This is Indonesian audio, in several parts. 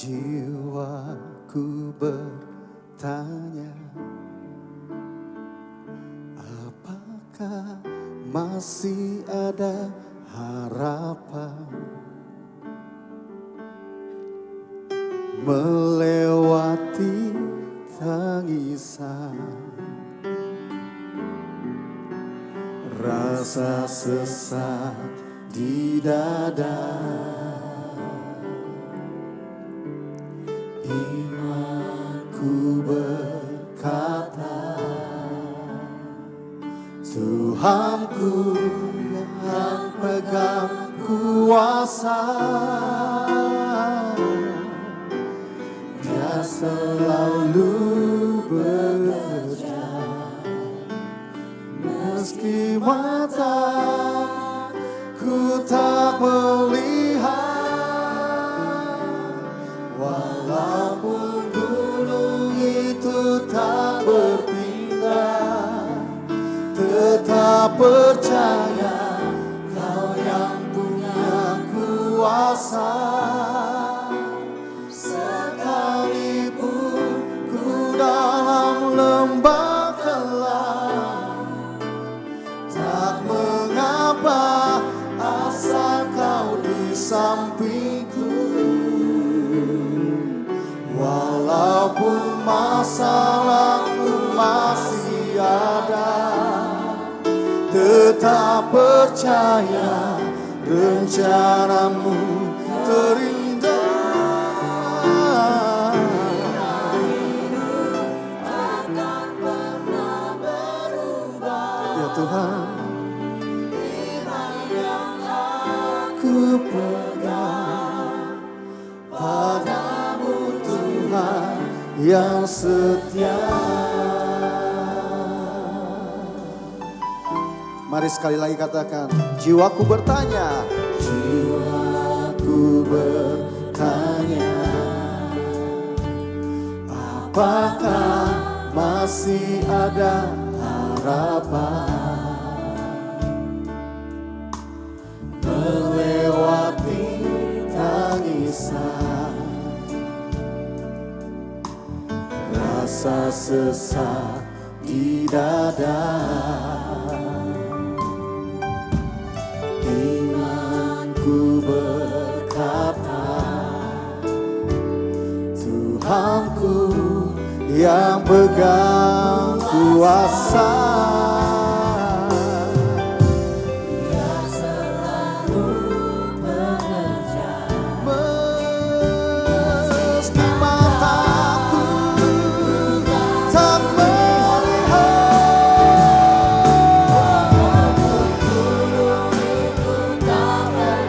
Jiwaku bertanya, apakah masih ada harapan melewati tangisan, rasa sesak di dada. Imanku berkata, Tuhanku yang pegang kuasa, Dia selalu bekerja, meski mataku tak melihat. Walaupun gunung itu tak berpindah, tetap percaya Kau yang punya kuasa. Sekalipun ku dalam lembah gelap, tak mengapa asal Kau di sampingku. Walaupun masalahku masih ada, tetap percaya rencanamu terindah. Takkan pernah berubah. Ya Tuhan, iman yang aku pegang padamu Tuhan yang setia. Mari sekali lagi katakan, jiwaku bertanya, jiwaku bertanya, apakah masih ada harapan melewati tangisan, rasa sesak di dada. Imanku berkata, Tuhanku yang pegang kuasa, Dia selalu bekerja, meski mataku tak melihat.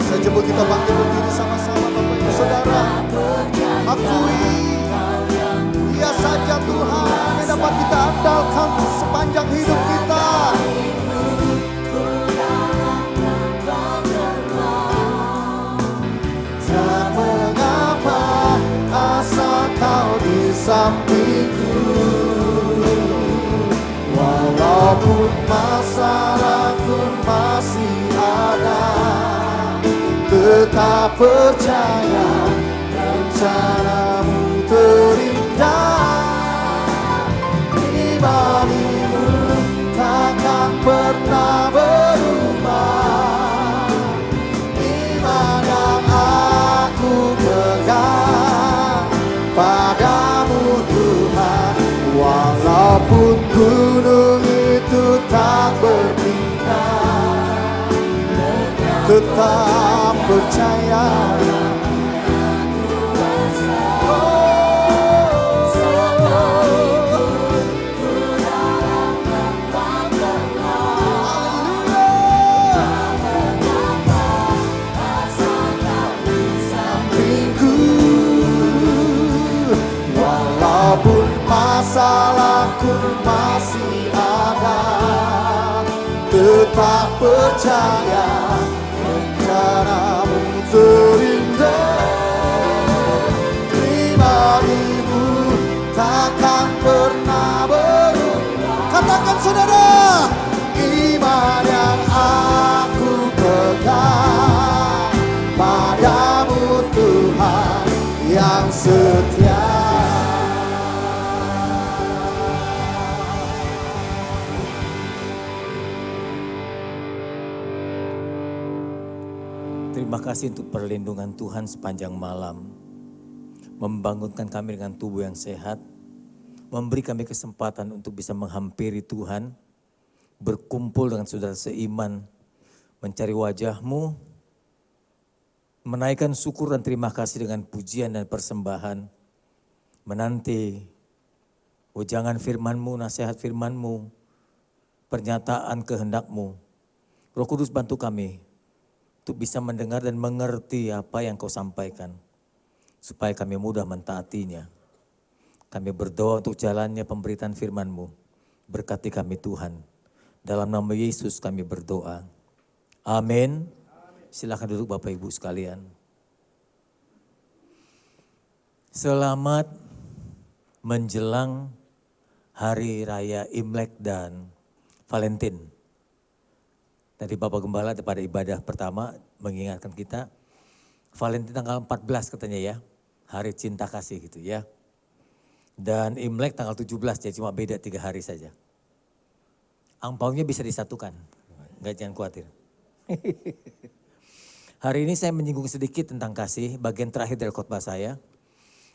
Saya jemput kita bangkit berdiri sama-sama Bapak Ibu Saudara. Akui Dia saja Tuhan yang dapat kita andalkan sepanjang hidup kita. Tak mengapa asal Kau di sampingku. Walaupun masalahku masih ada, tetap percaya rencanamu terindah. Iman-Mu takkan pernah berubah. Iman yang aku pegang padamu Tuhan. Walaupun gunung itu tak berpindah, tetap percaya. Walaupun masalahku masih ada, tetap percaya rencanamu terindah. Iman-Mu takkan pernah berubah. Katakan saudara, iman yang aku pegang padamu Tuhan yang Terima kasih untuk perlindungan Tuhan sepanjang malam. Membangunkan kami dengan tubuh yang sehat. Memberi kami kesempatan untuk bisa menghampiri Tuhan. Berkumpul dengan saudara seiman. Mencari wajah-Mu. Menaikkan syukur dan terima kasih dengan pujian dan persembahan. Menanti wejangan firman-Mu, nasihat firman-Mu. Pernyataan kehendak-Mu. Roh Kudus bantu kami untuk bisa mendengar dan mengerti apa yang Kau sampaikan. Supaya kami mudah mentaatinya. Kami berdoa untuk jalannya pemberitaan firman-Mu. Berkati kami Tuhan. Dalam nama Yesus kami berdoa. Amin. Silakan duduk Bapak Ibu sekalian. Selamat menjelang Hari Raya Imlek dan Valentine. Tadi Bapak Gembala pada ibadah pertama mengingatkan kita, Valentine tanggal 14 katanya ya, hari cinta kasih gitu ya. Dan Imlek tanggal 17, jadi cuma beda 3 hari saja. Angpaunya bisa disatukan, enggak, jangan khawatir. Hari ini saya menyinggung sedikit tentang kasih, bagian terakhir dari khotbah saya.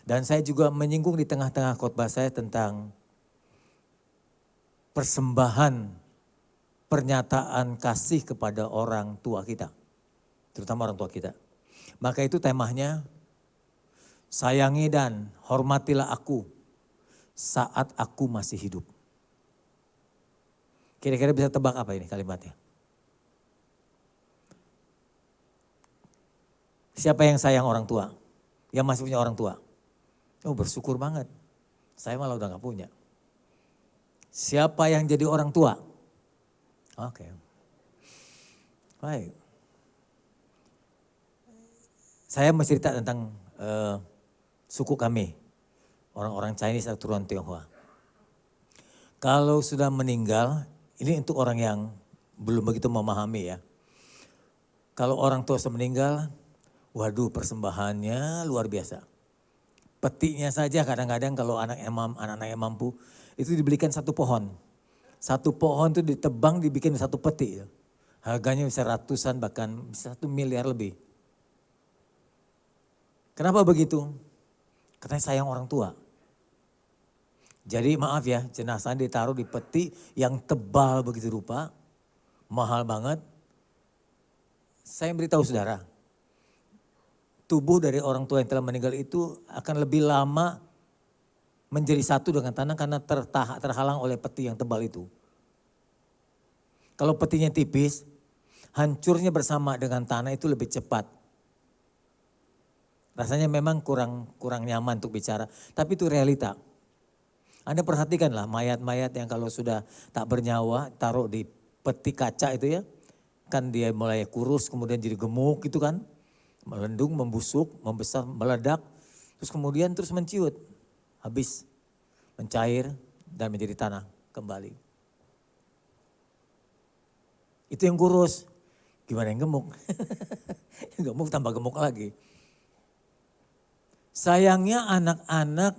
Dan saya juga menyinggung di tengah-tengah khotbah saya tentang persembahan pernyataan kasih kepada orang tua kita. Terutama orang tua kita. Maka itu temanya, sayangi dan hormatilah aku saat aku masih hidup. Kira-kira bisa tebak apa ini kalimatnya? Siapa yang sayang orang tua? Yang masih punya orang tua? Oh, bersyukur banget. Saya malah udah gak punya. Siapa yang jadi orang tua? Oke. Baik. Saya mau cerita tentang suku kami. Orang-orang Chinese atau turunan Tionghoa. Kalau sudah meninggal, ini untuk orang yang belum begitu memahami ya. Kalau orang tua sudah meninggal, waduh persembahannya luar biasa. Petinya saja kadang-kadang kalau anak-anak yang mampu, itu dibelikan satu pohon. Satu pohon itu ditebang dibikin satu peti. Harganya bisa ratusan bahkan bisa 1 miliar lebih. Kenapa begitu? Katanya sayang orang tua. Jadi maaf ya, jenazah ditaruh di peti yang tebal begitu rupa. Mahal banget. Saya beritahu saudara. Tubuh dari orang tua yang telah meninggal itu akan lebih lama menjadi satu dengan tanah karena terhalang oleh peti yang tebal itu. Kalau petinya tipis, hancurnya bersama dengan tanah itu lebih cepat. Rasanya memang kurang nyaman untuk bicara, tapi itu realita. Anda perhatikanlah mayat-mayat yang kalau sudah tak bernyawa taruh di peti kaca itu ya. Kan dia mulai kurus kemudian jadi gemuk gitu kan. Melendung, membusuk, membesar, meledak. Terus kemudian terus menciut. Habis mencair dan menjadi tanah kembali. Itu yang kurus. Gimana yang gemuk? Yang gemuk tambah gemuk lagi. Sayangnya anak-anak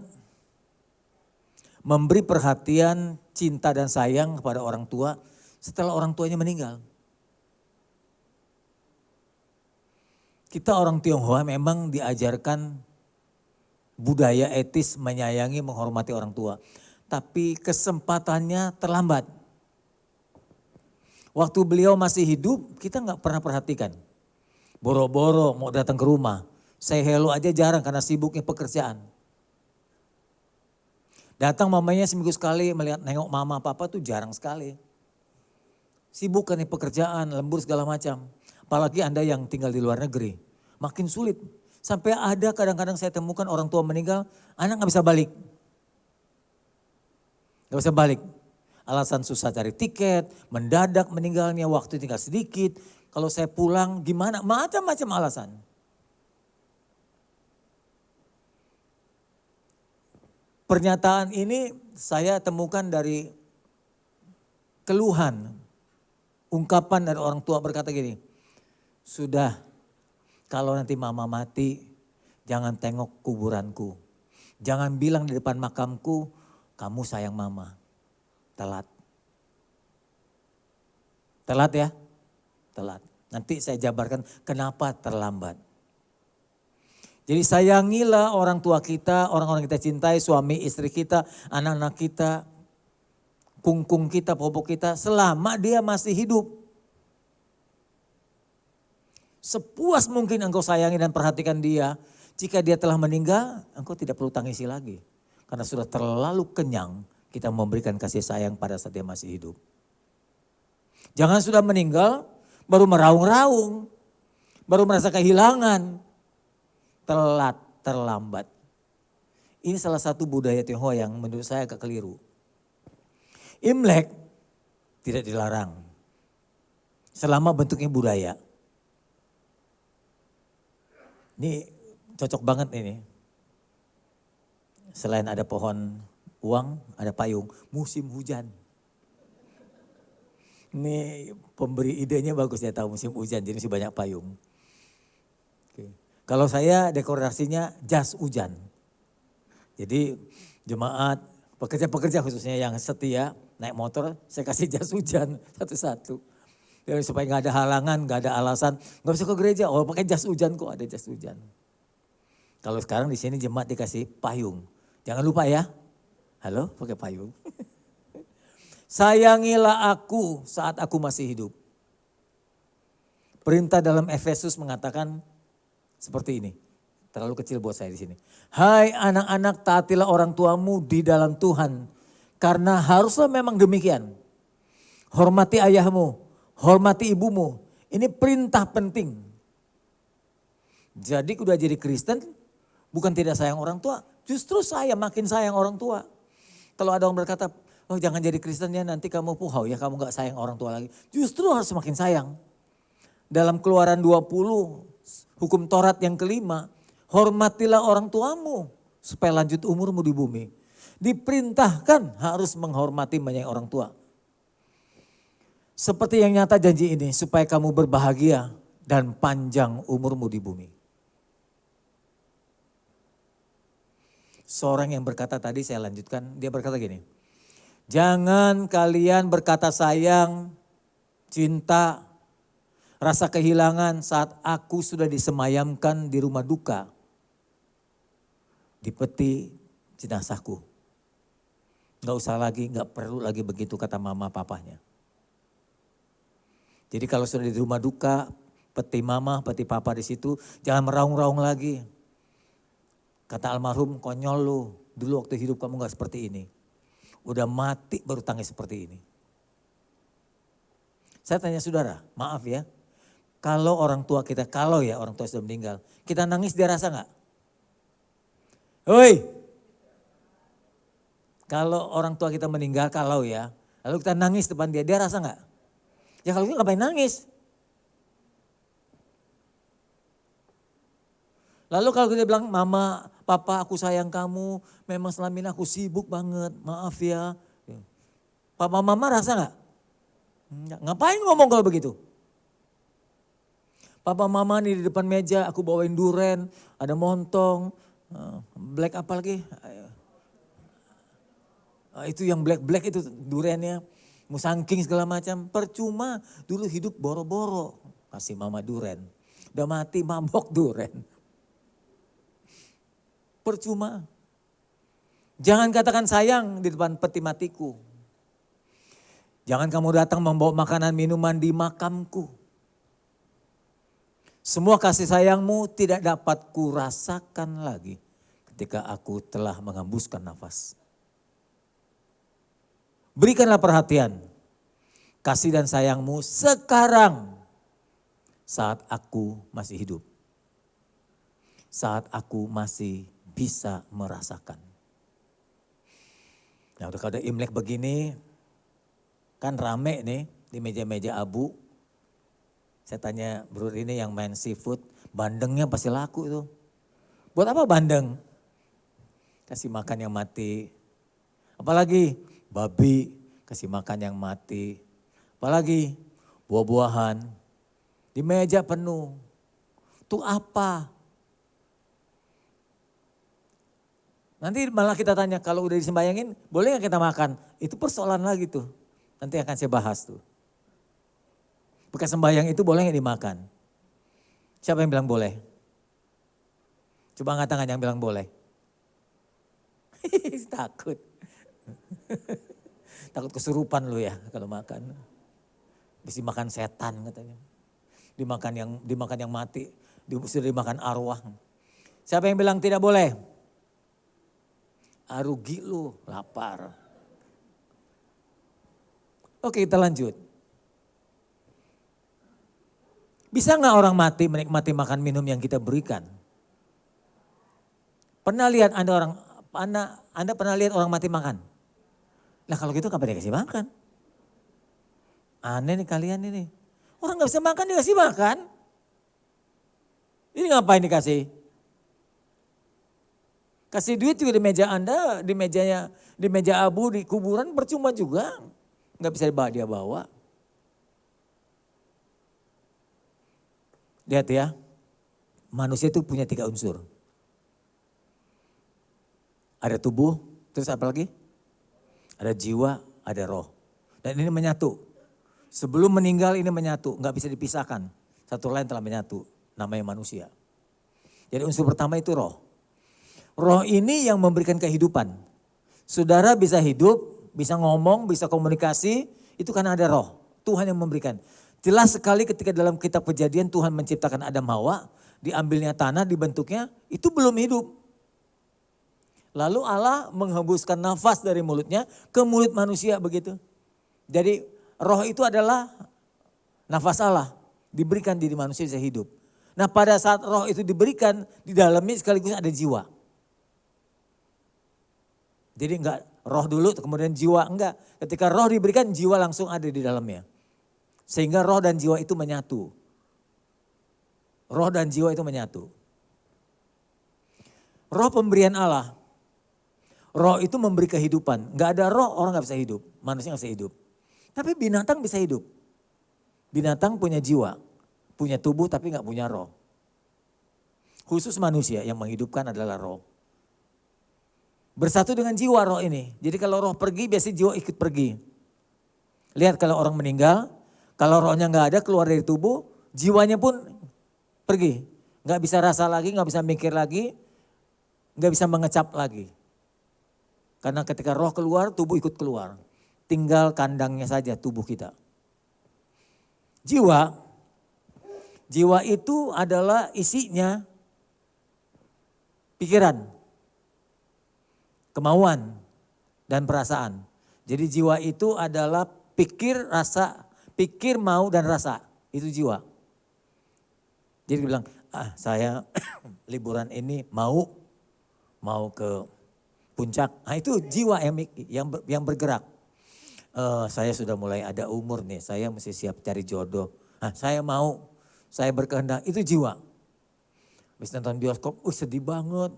memberi perhatian, cinta dan sayang kepada orang tua setelah orang tuanya meninggal. Kita orang Tionghoa memang diajarkan budaya etis menyayangi, menghormati orang tua. Tapi kesempatannya terlambat. Waktu beliau masih hidup kita gak pernah perhatikan. Boro-boro mau datang ke rumah. Say hello aja jarang karena sibuknya pekerjaan. Datang mamanya seminggu sekali melihat nengok mama papa tuh jarang sekali. Sibuk kan nih pekerjaan, lembur segala macam. Apalagi Anda yang tinggal di luar negeri. Makin sulit. Sampai ada kadang-kadang saya temukan orang tua meninggal, anak gak bisa balik. Gak bisa balik. Alasan susah cari tiket, mendadak meninggalnya, waktu tinggal sedikit. Kalau saya pulang gimana, macam-macam alasan. Pernyataan ini saya temukan dari keluhan, ungkapan dari orang tua berkata gini, sudah kalau nanti mama mati jangan tengok kuburanku. Jangan bilang di depan makamku kamu sayang mama. Telat. Telat ya, telat. Nanti saya jabarkan kenapa terlambat. Jadi sayangilah orang tua kita, orang-orang kita cintai, suami istri kita, anak-anak kita, kungkung kita, popok kita selama dia masih hidup. Sepuas mungkin engkau sayangi dan perhatikan dia, jika dia telah meninggal, engkau tidak perlu tangisi lagi. Karena sudah terlalu kenyang kita memberikan kasih sayang pada saat dia masih hidup. Jangan sudah meninggal, baru meraung-raung, baru merasa kehilangan. Telat, terlambat. Ini salah satu budaya Tionghoa yang menurut saya agak keliru. Imlek tidak dilarang. Selama bentuknya budaya. Ini cocok banget ini. Selain ada pohon uang, ada payung. Musim hujan. Ini pemberi idenya bagus, dia tahu musim hujan jadi masih banyak payung. Oke. Kalau saya dekorasinya jas hujan. Jadi jemaat, pekerja-pekerja khususnya yang setia naik motor, saya kasih jas hujan satu-satu. Biar supaya gak ada halangan, gak ada alasan. Gak bisa ke gereja, oh pakai jas hujan kok, ada jas hujan. Kalau sekarang di sini jemaat dikasih payung. Jangan lupa ya, halo pakai payung. Sayangilah aku saat aku masih hidup. Perintah dalam Efesus mengatakan seperti ini. Terlalu kecil buat saya di sini. Hai anak-anak, taatilah orang tuamu di dalam Tuhan. Karena haruslah memang demikian. Hormati ayahmu, hormati ibumu. Ini perintah penting. Jadi udah jadi Kristen, bukan tidak sayang orang tua. Justru saya makin sayang orang tua. Kalau ada orang berkata, oh jangan jadi Kristen ya nanti kamu puhau ya, kamu gak sayang orang tua lagi. Justru harus semakin sayang. Dalam Keluaran 20, hukum Taurat yang kelima, hormatilah orang tuamu supaya lanjut umurmu di bumi. Diperintahkan harus menghormati menyayangi orang tua. Seperti yang nyata janji ini supaya kamu berbahagia dan panjang umurmu di bumi. Seorang yang berkata tadi saya lanjutkan, dia berkata gini. Jangan kalian berkata sayang, cinta, rasa kehilangan saat aku sudah disemayamkan di rumah duka. Di peti jenazahku. Gak usah lagi, gak perlu lagi begitu kata mama papanya. Jadi kalau sudah di rumah duka, peti mama, peti papa di situ, jangan meraung-raung lagi. Kata almarhum, konyol lu, dulu waktu hidup kamu gak seperti ini. Udah mati baru tangis seperti ini. Saya tanya saudara, maaf ya. Kalau orang tua kita, kalau ya orang tua sudah meninggal, kita nangis dia rasa gak? Hoi, kalau orang tua kita meninggal, kalau ya, lalu kita nangis depan dia, dia rasa gak? Ya kalau kita ngapain nangis? Lalu kalau kita bilang, mama, papa aku sayang kamu, memang selama ini aku sibuk banget, maaf ya. Papa mama rasa gak? Ngapain ngomong kalau begitu? Papa mama nih di depan meja, aku bawain duren, ada montong, black apa lagi? Itu yang black itu durennya, musangking segala macam. Percuma dulu hidup boro-boro, kasih mama duren. Udah mati mabok duren. Percuma. Jangan katakan sayang di depan peti matiku. Jangan kamu datang membawa makanan minuman di makamku. Semua kasih sayangmu tidak dapat kurasakan lagi ketika aku telah menghembuskan nafas. Berikanlah perhatian, kasih dan sayangmu sekarang saat aku masih hidup. Saat aku masih bisa merasakan. Nah udah kalau ada Imlek begini, kan rame nih di meja-meja abu. Saya tanya bro ini yang main seafood, bandengnya pasti laku itu. Buat apa bandeng? Kasih makan yang mati. Apalagi babi, kasih makan yang mati. Apalagi buah-buahan. Di meja penuh. Itu apa? Nanti malah kita tanya kalau udah disembayangin boleh gak kita makan? Itu persoalan lagi tuh. Nanti akan saya bahas tuh. Bekas sembahyang itu boleh nggak dimakan? Siapa yang bilang boleh? Coba angkat tangan yang bilang boleh. Takut. Takut kesurupan lu ya kalau makan. Bisa dimakan setan katanya. Dimakan yang mati, sudah dimakan arwah. Siapa yang bilang tidak boleh? Rugi lu, lapar. Oke, kita lanjut. Bisa nggak orang mati menikmati makan minum yang kita berikan? Pernah lihat Anda pernah lihat orang mati makan? Nah kalau gitu kapan dikasih makan? Aneh nih kalian ini. Orang nggak bisa makan dikasih makan. Ini ngapain dikasih? Kasih duit juga di meja Anda, di meja abu, di kuburan percuma juga. Nggak bisa dia bawa. Lihat ya, manusia itu punya 3 unsur. Ada tubuh, terus apa lagi? Ada jiwa, ada roh. Dan ini menyatu. Sebelum meninggal ini menyatu, nggak bisa dipisahkan. Satu lain telah menyatu, namanya manusia. Jadi unsur pertama itu roh. Roh ini yang memberikan kehidupan. Saudara bisa hidup, bisa ngomong, bisa komunikasi, itu karena ada roh. Tuhan yang memberikan. Jelas sekali ketika dalam kitab Kejadian Tuhan menciptakan Adam Hawa, diambilnya tanah, dibentuknya, itu belum hidup. Lalu Allah menghembuskan nafas dari mulutnya ke mulut manusia begitu. Jadi roh itu adalah nafas Allah, diberikan diri manusia bisa hidup. Nah pada saat roh itu diberikan, di dalamnya sekaligus ada jiwa. Jadi enggak roh dulu kemudian jiwa, enggak. Ketika roh diberikan jiwa langsung ada di dalamnya. Sehingga roh dan jiwa itu menyatu. Roh dan jiwa itu menyatu. Roh pemberian Allah. Roh itu memberi kehidupan. Enggak ada roh orang enggak bisa hidup. Manusia enggak bisa hidup. Tapi binatang bisa hidup. Binatang punya jiwa. Punya tubuh tapi enggak punya roh. Khusus manusia yang menghidupkan adalah roh. Bersatu dengan jiwa roh ini. Jadi kalau roh pergi biasanya jiwa ikut pergi. Lihat kalau orang meninggal, kalau rohnya nggak ada keluar dari tubuh, jiwanya pun pergi. Nggak bisa rasa lagi, nggak bisa mikir lagi, nggak bisa mengecap lagi. Karena ketika roh keluar, tubuh ikut keluar. Tinggal kandangnya saja tubuh kita. Jiwa itu adalah isinya pikiran, kemauan, dan perasaan. Jadi jiwa itu adalah pikir, mau dan rasa. Itu jiwa. Jadi dia bilang, saya liburan ini mau ke puncak. Nah itu jiwa yang bergerak. Saya sudah mulai ada umur nih, saya mesti siap cari jodoh. Saya berkehendak, itu jiwa. Habis nonton bioskop, sedih banget.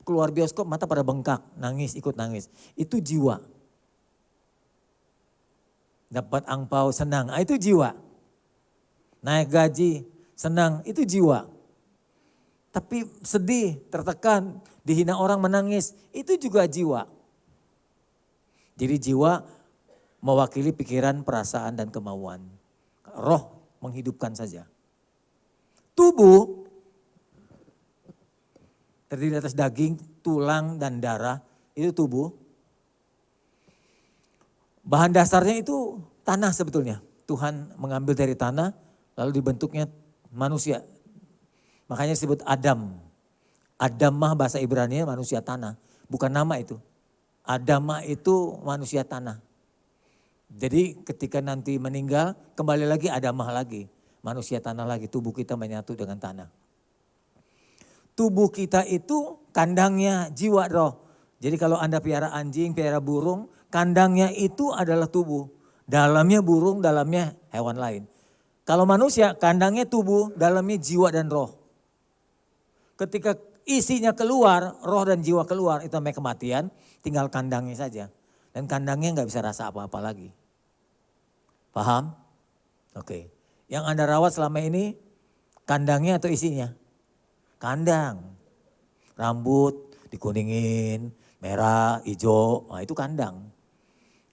Keluar bioskop mata pada bengkak, ikut nangis. Itu jiwa. Dapat angpau senang, itu jiwa. Naik gaji senang, itu jiwa. Tapi sedih, tertekan, dihina orang menangis, itu juga jiwa. Jadi jiwa mewakili pikiran, perasaan, dan kemauan. Roh menghidupkan saja. Tubuh terdiri atas daging, tulang, dan darah, itu tubuh. Bahan dasarnya itu tanah sebetulnya. Tuhan mengambil dari tanah, lalu dibentuknya manusia. Makanya disebut Adam. Adamah bahasa Ibrani manusia tanah, bukan nama itu. Adamah itu manusia tanah. Jadi ketika nanti meninggal, kembali lagi Adamah lagi. Manusia tanah lagi, tubuh kita menyatu dengan tanah. Tubuh kita itu kandangnya jiwa roh. Jadi kalau Anda piara anjing, piara burung, kandangnya itu adalah tubuh. Dalamnya burung, dalamnya hewan lain. Kalau manusia, kandangnya tubuh, dalamnya jiwa dan roh. Ketika isinya keluar, roh dan jiwa keluar, itu namanya kematian, tinggal kandangnya saja. Dan kandangnya nggak bisa rasa apa-apa lagi. Paham? Oke. Yang Anda rawat selama ini, kandangnya atau isinya? Kandang. Rambut dikuningin, merah, hijau, nah itu kandang.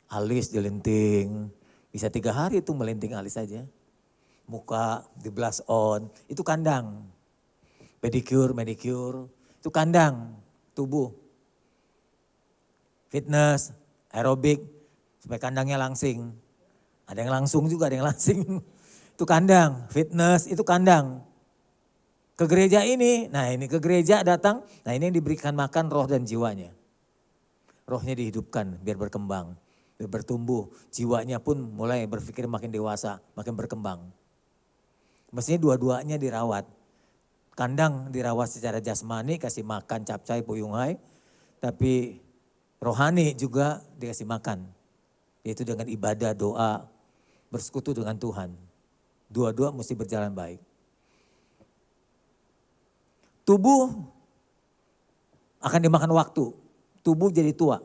Alis dilinting, Bisa 3 hari itu melinting alis saja. Muka di blush on, itu kandang. Pedicure, manicure, itu kandang tubuh. Fitness, aerobik, supaya kandangnya langsing. Ada yang langsung juga, ada yang langsing. Itu kandang, fitness itu kandang. Ke gereja ini, nah ini ke gereja datang, nah ini yang diberikan makan roh dan jiwanya. Rohnya dihidupkan biar berkembang, biar bertumbuh. Jiwanya pun mulai berpikir makin dewasa, makin berkembang. Mestinya dua-duanya dirawat. Kandang dirawat secara jasmani, kasih makan capcay, puyung hai. Tapi rohani juga dikasih makan. Yaitu dengan ibadah, doa, bersekutu dengan Tuhan. Dua-dua mesti berjalan baik. Tubuh akan dimakan waktu. Tubuh jadi tua.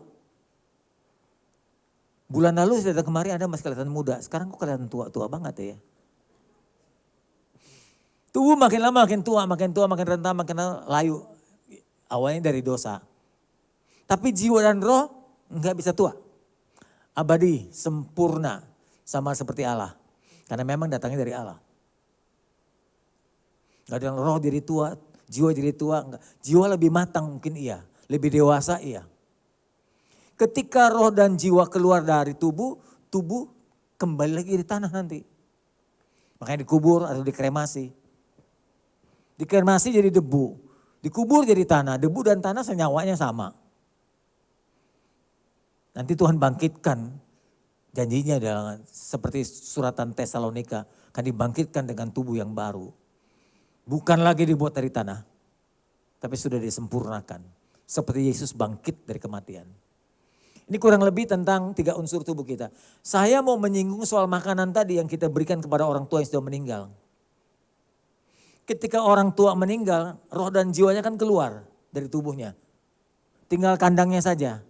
Bulan lalu saya datang kemari Anda masih kelihatan muda. Sekarang kok kelihatan tua-tua banget ya. Tubuh makin lama makin tua, makin rentah, makin layu. Awalnya dari dosa. Tapi jiwa dan roh enggak bisa tua. Abadi, sempurna, sama seperti Allah. Karena memang datangnya dari Allah. Gak ada yang roh jadi tua, jiwa jadi tua. Enggak. Jiwa lebih matang mungkin iya, lebih dewasa iya. Ketika roh dan jiwa keluar dari tubuh, tubuh kembali lagi di tanah nanti. Makanya dikubur atau dikremasi. Dikremasi jadi debu, dikubur jadi tanah, debu dan tanah senyawanya sama. Nanti Tuhan bangkitkan, janjinya adalah seperti suratan Tesalonika, akan dibangkitkan dengan tubuh yang baru. Bukan lagi dibuat dari tanah, tapi sudah disempurnakan. Seperti Yesus bangkit dari kematian. Ini kurang lebih tentang 3 unsur tubuh kita. Saya mau menyinggung soal makanan tadi yang kita berikan kepada orang tua yang sudah meninggal. Ketika orang tua meninggal, roh dan jiwanya kan keluar dari tubuhnya. Tinggal kandangnya saja.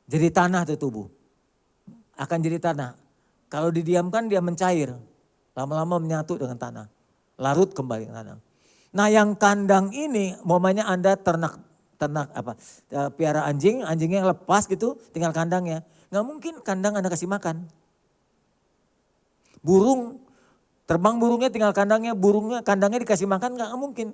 Jadi tanah itu tubuh. Akan jadi tanah. Kalau didiamkan dia mencair. Lama-lama menyatu dengan tanah. Larut kembali ke tanah. Nah yang kandang ini, momennya Anda ternak piara anjing, anjingnya lepas gitu, tinggal kandangnya. Nggak mungkin kandang Anda kasih makan. Burung, terbang burungnya tinggal kandangnya, kandangnya dikasih makan nggak mungkin.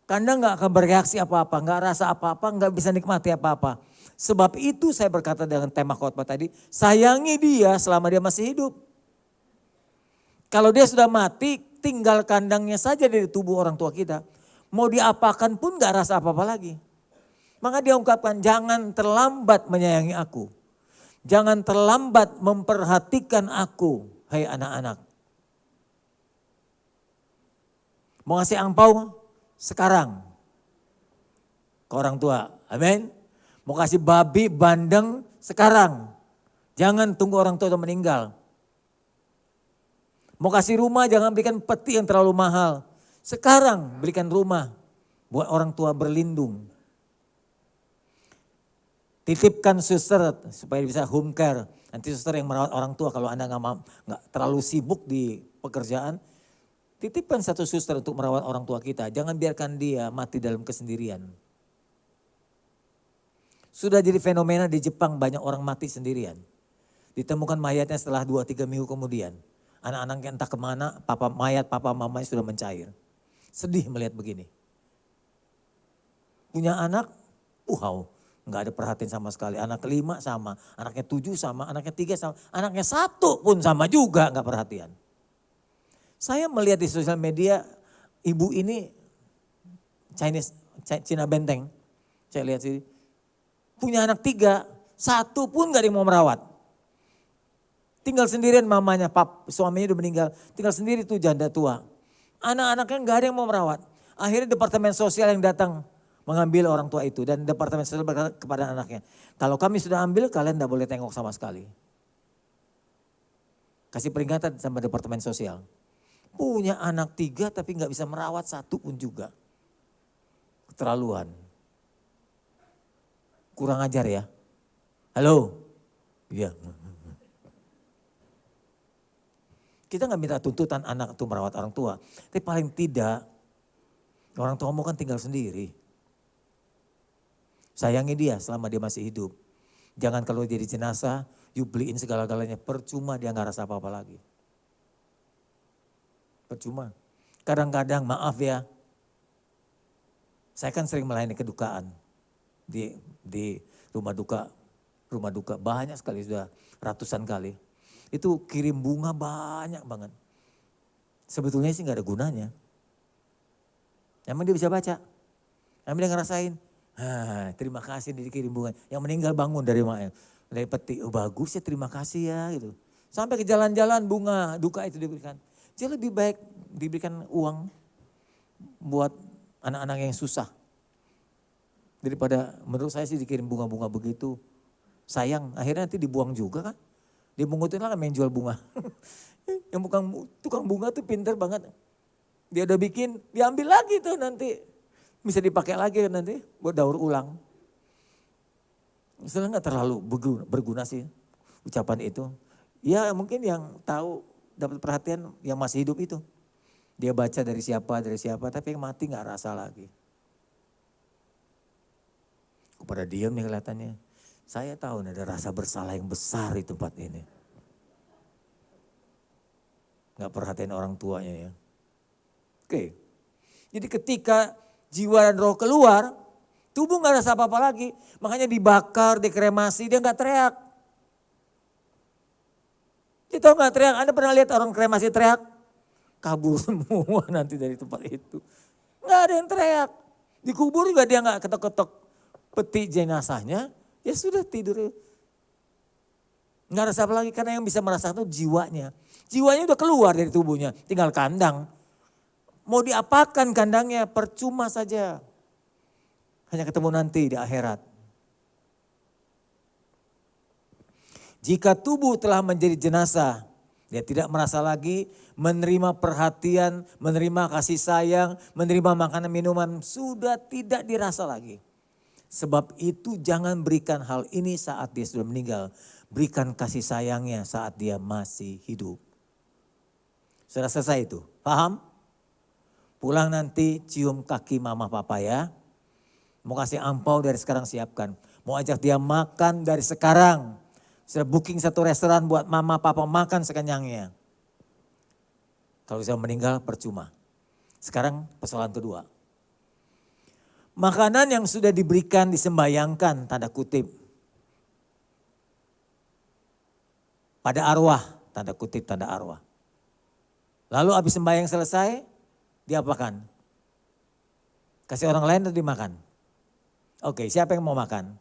Kandang nggak akan bereaksi apa-apa, nggak rasa apa-apa, nggak bisa nikmati apa-apa. Sebab itu saya berkata dengan tema khotbah tadi, sayangi dia selama dia masih hidup. Kalau dia sudah mati, tinggal kandangnya saja dari tubuh orang tua kita. Mau diapakan pun nggak rasa apa-apa lagi. Maka dia ungkapkan, jangan terlambat menyayangi aku. Jangan terlambat memperhatikan aku, hai anak-anak. Mau ngasih angpau sekarang ke orang tua, amin. Mau kasih babi, bandeng sekarang. Jangan tunggu orang tua meninggal. Mau kasih rumah jangan berikan peti yang terlalu mahal. Sekarang berikan rumah buat orang tua berlindung. Titipkan suster supaya bisa home care. Nanti suster yang merawat orang tua kalau Anda nggak terlalu sibuk di pekerjaan. Titipkan satu suster untuk merawat orang tua kita. Jangan biarkan dia mati dalam kesendirian. Sudah jadi fenomena di Jepang banyak orang mati sendirian. Ditemukan mayatnya setelah 2-3 minggu kemudian. Anak-anaknya entah kemana, mayat papa mamanya sudah mencair. Sedih melihat begini. Punya anak, nggak ada perhatian sama sekali. Anak ke-5 sama, anaknya 7 sama, anaknya 3 sama, anaknya 1 pun sama juga nggak perhatian. Saya melihat di sosial media ibu ini Cina Benteng. Saya lihat sih, punya anak 3, 1 pun gak ada yang mau merawat. Tinggal sendirian mamanya, suaminya udah meninggal. Tinggal sendiri tuh janda tua. Anak-anaknya gak ada yang mau merawat. Akhirnya departemen sosial yang datang mengambil orang tua itu. Dan departemen sosial berkata kepada anaknya, kalau kami sudah ambil kalian gak boleh tengok sama sekali. Kasih peringatan sama departemen sosial. Punya anak 3 tapi gak bisa merawat 1 pun juga. Keterlaluan. Kurang ajar ya. Halo? Iya. Kita gak minta tuntutan anak itu merawat orang tua. Tapi paling tidak, orang tua mau kan tinggal sendiri. Sayangi dia selama dia masih hidup. Jangan kalau jadi jenazah, you beliin segala-galanya, percuma dia nggak rasa apa-apa lagi. Percuma. Kadang-kadang maaf ya, saya kan sering melayani kedukaan di rumah duka banyak sekali, sudah ratusan kali. Itu kirim bunga banyak banget. Sebetulnya sih nggak ada gunanya. Emang dia bisa baca, emang dia ngerasain. Terima kasih dikirim bunga. Yang meninggal bangun dari peti, oh bagus ya, terima kasih ya gitu. Sampai ke jalan-jalan bunga duka itu diberikan. Jadi lebih baik diberikan uang buat anak-anak yang susah. Daripada menurut saya sih dikirim bunga-bunga begitu. Sayang, akhirnya nanti dibuang juga kan. Dibungutin lah main jual bunga. Yang bukan tukang bunga tuh pinter banget. Dia udah bikin, diambil lagi tuh nanti. Bisa dipakai lagi nanti buat daur ulang. Sebenarnya gak terlalu berguna sih ucapan itu. Ya mungkin yang tahu dapat perhatian yang masih hidup itu. Dia baca dari siapa, tapi yang mati gak rasa lagi. Kepada diam nih kelihatannya. Saya tahu ada rasa bersalah yang besar di tempat ini. Gak perhatiin orang tuanya ya. Oke. Jadi ketika jiwa dan roh keluar, tubuh gak rasa apa-apa lagi. Makanya dibakar, dikremasi, dia gak teriak. Dia tahu gak teriak, Anda pernah lihat orang kremasi teriak? Kabur semua nanti dari tempat itu. Gak ada yang teriak. Dikubur juga dia gak ketok-ketok peti jenazahnya. Ya sudah tidur. Gak rasa apa lagi karena yang bisa merasakan itu jiwanya. Jiwanya udah keluar dari tubuhnya, tinggal kandang. Mau diapakan kandangnya, percuma saja. Hanya ketemu nanti di akhirat. Jika tubuh telah menjadi jenazah, dia tidak merasa lagi menerima perhatian, menerima kasih sayang, menerima makanan minuman, sudah tidak dirasa lagi. Sebab itu jangan berikan hal ini saat dia sudah meninggal. Berikan kasih sayangnya saat dia masih hidup. Sudah selesai itu, paham? Pulang nanti cium kaki mama papa ya. Mau kasih ampau dari sekarang siapkan. Mau ajak dia makan dari sekarang. Sudah booking satu restoran buat mama papa makan sekenyangnya. Kalau saya meninggal percuma. Sekarang persoalan kedua. Makanan yang sudah diberikan disembayangkan tanda kutip. Pada arwah, tanda kutip tanda arwah. Lalu habis sembahyang selesai, diapakan? Kasih orang lain atau dimakan? Oke, siapa yang mau makan?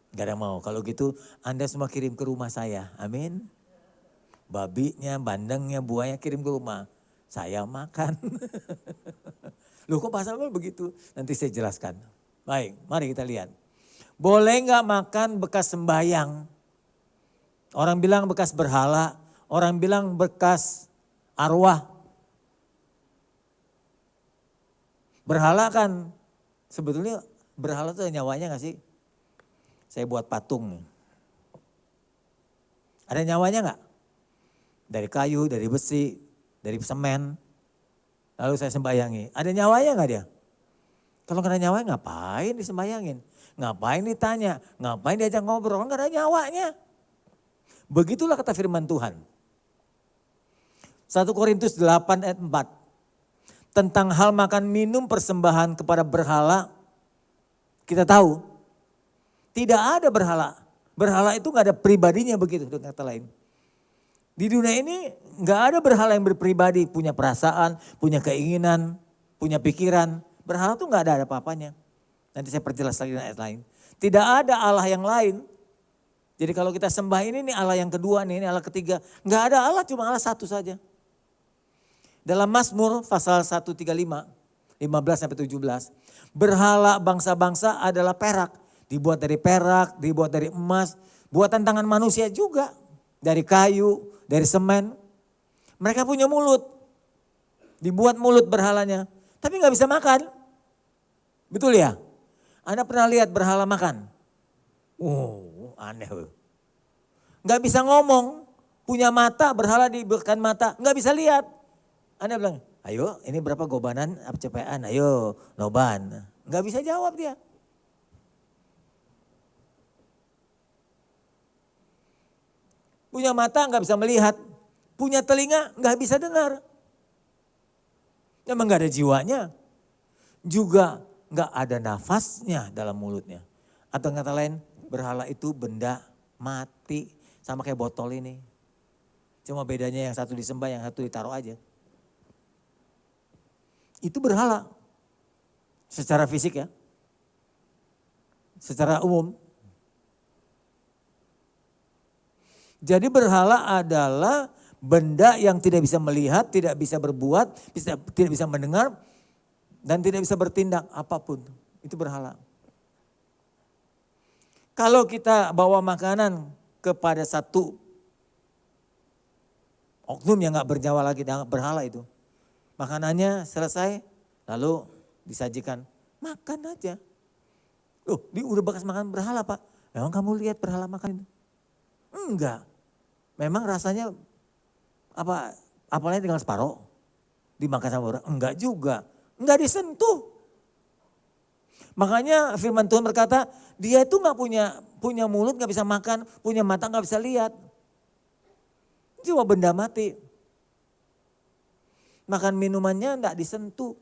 Gak ada yang mau. Kalau gitu Anda semua kirim ke rumah saya. Amin. Babinya, bandengnya, buahnya kirim ke rumah. Saya makan. Loh kok pasalnya begitu? Nanti saya jelaskan. Baik, mari kita lihat. Boleh gak makan bekas sembahyang? Orang bilang bekas berhala, orang bilang bekas arwah. Berhala kan, sebetulnya berhala itu nyawanya gak sih? Saya buat patung nih. Ada nyawanya gak? Dari kayu, dari besi, dari semen. Lalu saya sembayangi. Ada nyawanya gak dia? Kalau gak ada nyawanya ngapain disembayangin? Ngapain ditanya? Ngapain diajak ngobrol? Gak ada nyawanya. Begitulah kata firman Tuhan. 1 Korintus 8 ayat 4. Tentang hal makan minum persembahan kepada berhala. Kita tahu. Tidak ada berhala. Berhala itu gak ada pribadinya begitu dengan kata lain. Di dunia ini gak ada berhala yang berpribadi, punya perasaan, punya keinginan, punya pikiran. Berhala itu gak ada apa-apanya. Nanti saya perjelas lagi dengan ayat lain. Tidak ada Allah yang lain. Jadi kalau kita sembah ini Allah yang kedua nih, ini Allah ketiga. Gak ada Allah, cuma Allah satu saja. Dalam Mazmur pasal 135, 15-17. Berhala bangsa-bangsa adalah perak. Dibuat dari perak, dibuat dari emas. Buatan tangan manusia juga. Dari kayu, dari semen. Mereka punya mulut. Dibuat mulut berhalanya. Tapi gak bisa makan. Betul ya? Anda pernah lihat berhala makan? Aneh. Gak bisa ngomong. Punya mata, berhala diberikan mata. Gak bisa lihat. Anda bilang, ayo ini berapa gobanan cepean, ayo noban. Gak bisa jawab dia. Punya mata nggak bisa melihat. Punya telinga nggak bisa dengar. Memang nggak ada jiwanya. Juga nggak ada nafasnya dalam mulutnya. Atau kata lain, berhala itu benda mati. Sama kayak botol ini. Cuma bedanya yang satu disembah, yang satu ditaruh aja. Itu berhala. Secara fisik ya. Secara umum. Jadi berhala adalah benda yang tidak bisa melihat, tidak bisa berbuat, tidak bisa mendengar, dan tidak bisa bertindak apapun. Itu berhala. Kalau kita bawa makanan kepada satu oknum yang gak bernyawa lagi, berhala itu. Makanannya selesai, lalu disajikan, makan aja. Loh, dia udah bekas makan berhala Pak. Memang kamu lihat berhala makan itu? Enggak. Memang rasanya apalagi tinggal separoh dimakan sama orang? Enggak juga. Enggak disentuh. Makanya firman Tuhan berkata, dia itu gak punya mulut, gak bisa makan, punya mata gak bisa lihat. Cuma benda mati. Makan minumannya gak disentuh.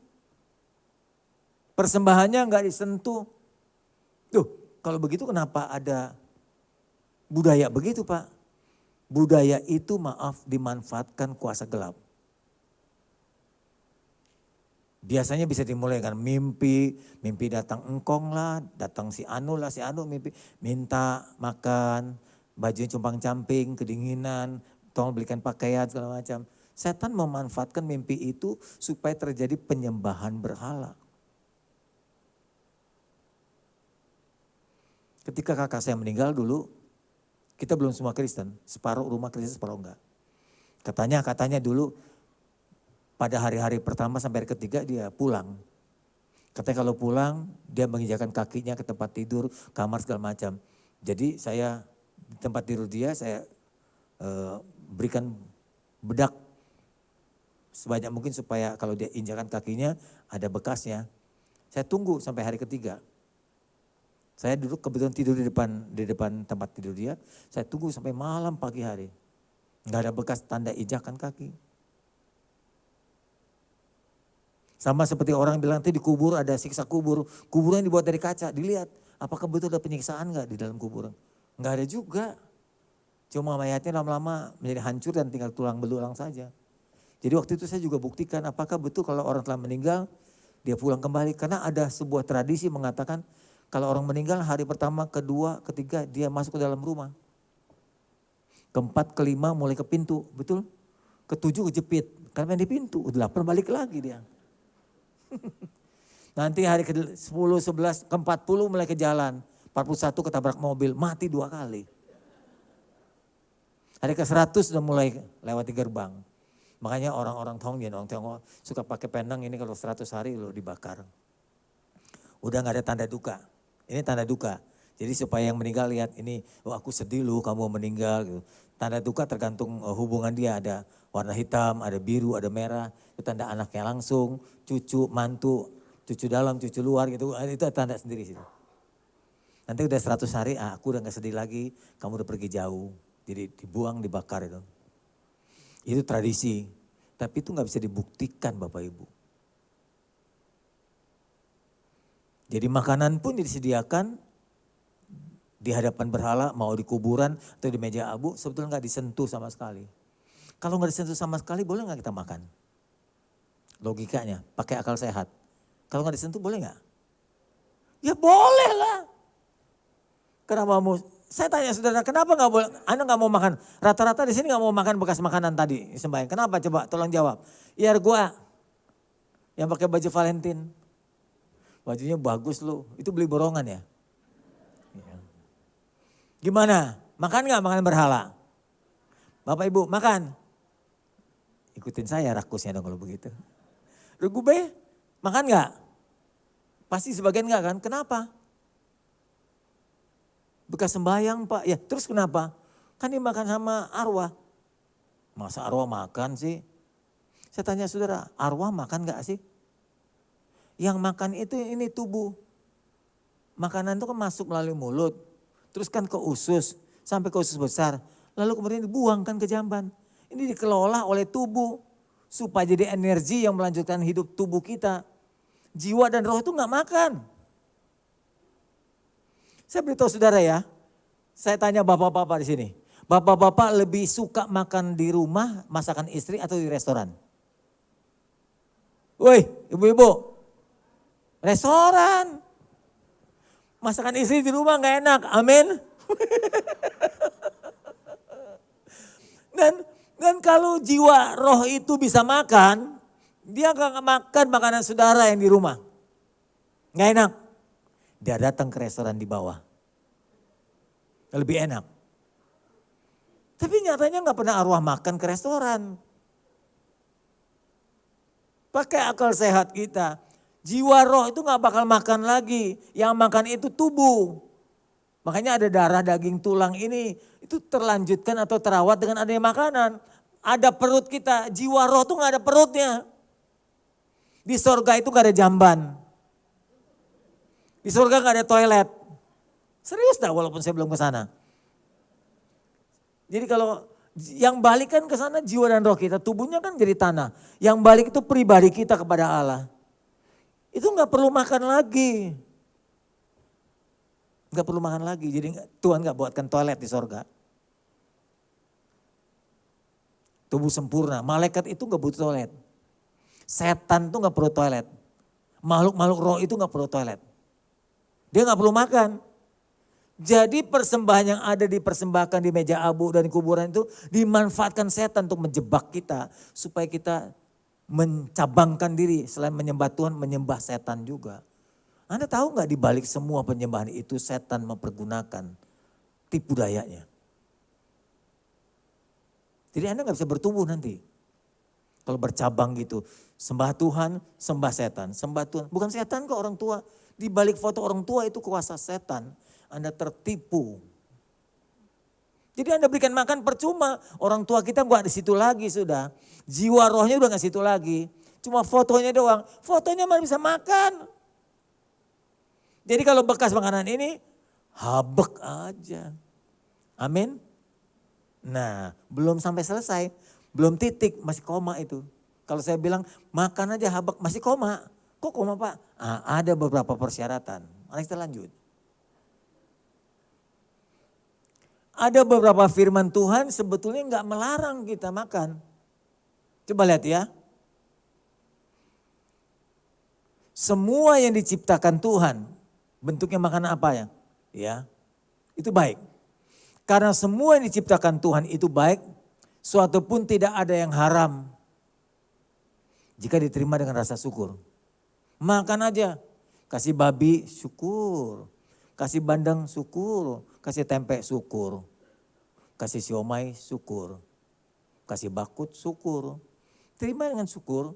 Persembahannya gak disentuh. Tuh, kalau begitu kenapa ada budaya begitu Pak? Budaya itu dimanfaatkan kuasa gelap. Biasanya bisa dimulai dengan mimpi datang engkong lah, datang si anu mimpi, minta makan, bajunya compang-camping, kedinginan, tolong belikan pakaian segala macam. Setan memanfaatkan mimpi itu supaya terjadi penyembahan berhala. Ketika kakak saya meninggal dulu, kita belum semua Kristen, separuh rumah Kristen, separuh enggak. Katanya dulu pada hari-hari pertama sampai hari ketiga dia pulang. Katanya kalau pulang dia menginjakan kakinya ke tempat tidur, kamar segala macam. Jadi saya di tempat tidur dia saya berikan bedak sebanyak mungkin supaya kalau dia injakan kakinya ada bekasnya. Saya tunggu sampai hari ketiga. Saya duduk kebetulan tidur di depan tempat tidur dia. Saya tunggu sampai malam pagi hari. Enggak ada bekas tanda injakan kaki. Sama seperti orang bilang nanti di kubur ada siksa kubur. Kuburan dibuat dari kaca, dilihat apakah betul ada penyiksaan enggak di dalam kuburan. Enggak ada juga. Cuma mayatnya lama-lama menjadi hancur dan tinggal tulang belulang saja. Jadi waktu itu saya juga buktikan apakah betul kalau orang telah meninggal dia pulang kembali. Karena ada sebuah tradisi mengatakan kalau orang meninggal hari pertama, kedua, ketiga dia masuk ke dalam rumah. Keempat, kelima mulai ke pintu, betul? Ketujuh kejepit, karena di pintu, ke-8 balik lagi dia. Nanti hari ke-10, 11, ke-40 mulai ke jalan. 41 ketabrak mobil, mati 2 kali. Hari ke-100 udah mulai lewati gerbang. Makanya orang-orang Tionghoa suka pakai penang ini kalau 100 hari lo dibakar. Udah gak ada tanda duka. Ini tanda duka. Jadi supaya yang meninggal lihat ini, oh aku sedih lu kamu meninggal gitu. Tanda duka tergantung hubungan dia, ada warna hitam, ada biru, ada merah. Itu tanda anaknya langsung, cucu, mantu, cucu dalam, cucu luar gitu. Itu tanda sendiri situ. Nanti udah 100 hari, aku udah gak sedih lagi, kamu udah pergi jauh. Jadi dibuang, dibakar itu. Itu tradisi, tapi itu gak bisa dibuktikan Bapak Ibu. Jadi makanan pun disediakan di hadapan berhala, mau di kuburan atau di meja abu, sebetulnya gak disentuh sama sekali. Kalau gak disentuh sama sekali, boleh gak kita makan? Logikanya, pakai akal sehat. Kalau gak disentuh, boleh gak? Ya boleh lah. Kenapa mau? Saya tanya saudara, kenapa gak boleh? Anda gak mau makan? Rata-rata di sini gak mau makan bekas makanan tadi sembahyang. Kenapa? Coba tolong jawab. Biar gua yang pakai baju Valentine. Bajunya bagus lu, itu beli borongan ya? Gimana? Makan gak makanan berhala? Bapak Ibu makan? Ikutin saya rakusnya dong kalau begitu. Regu B, makan gak? Pasti sebagian gak kan? Kenapa? Bekas sembahyang Pak, ya terus kenapa? Kan dimakan sama arwah. Masa arwah makan sih? Saya tanya saudara, arwah makan gak sih? Yang makan itu ini tubuh. Makanan itu kan masuk melalui mulut. Terus kan ke usus, sampai ke usus besar. lalu kemudian dibuangkan ke jamban. Ini dikelola oleh tubuh supaya jadi energi yang melanjutkan hidup tubuh kita. Jiwa dan roh itu nggak makan. Saya beritahu saudara ya, saya tanya bapak-bapak di sini. Bapak-bapak lebih suka makan di rumah, masakan istri atau di restoran? Woi, ibu-ibu, restoran. Masakan istri di rumah nggak enak, amin. Dan kalau jiwa roh itu bisa makan, dia nggak makan makanan saudara yang di rumah. Nggak enak. Dia datang ke restoran di bawah. Lebih enak. Tapi nyatanya nggak pernah arwah makan ke restoran. Pakai akal sehat kita. Jiwa roh itu nggak bakal makan lagi. Yang makan itu tubuh. Makanya ada darah, daging, tulang ini. Itu terlanjutkan atau terawat dengan adanya makanan. Ada perut kita. Jiwa roh itu nggak ada perutnya. Di sorga itu nggak ada jamban. Di surga gak ada toilet. Serius dah walaupun saya belum ke sana. Jadi kalau yang balik kan ke sana jiwa dan roh kita. Tubuhnya kan jadi tanah. Yang balik itu pribadi kita kepada Allah. Itu gak perlu makan lagi. Gak perlu makan lagi. Jadi Tuhan gak buatkan toilet di surga. Tubuh sempurna. Malaikat itu gak butuh toilet. Setan tuh gak perlu toilet. Makhluk-makhluk roh itu gak perlu toilet. Dia gak perlu makan. Jadi persembahan yang ada dipersembahkan di meja abu dan di kuburan itu dimanfaatkan setan untuk menjebak kita. Supaya kita mencabangkan diri. Selain menyembah Tuhan, menyembah setan juga. Anda tahu gak dibalik semua penyembahan itu setan mempergunakan tipu dayanya. Jadi Anda gak bisa bertumbuh nanti. Kalau bercabang gitu. Sembah Tuhan, sembah setan. Sembah Tuhan. Bukan setan kok orang tua. Di balik foto orang tua itu kuasa setan. Anda tertipu. Jadi Anda berikan makan percuma. Orang tua kita gak di situ lagi sudah. Jiwa rohnya udah gak situ lagi. Cuma fotonya doang. Fotonya malah bisa makan. Jadi kalau bekas makanan ini habek aja. Amin. Nah belum sampai selesai. Belum titik masih koma itu. Kalau saya bilang makan aja habek masih koma. Kok koma Pak? Ada beberapa persyaratan. Mari kita lanjut. Ada beberapa firman Tuhan sebetulnya nggak melarang kita makan. Coba lihat ya. Semua yang diciptakan Tuhan, bentuknya makanan apa ya? Ya, itu baik. Karena semua yang diciptakan Tuhan itu baik, suatu pun tidak ada yang haram. Jika diterima dengan rasa syukur. Makan aja, kasih babi syukur, kasih bandeng syukur, kasih tempe syukur, kasih siomay syukur, kasih bakut syukur. Terima dengan syukur,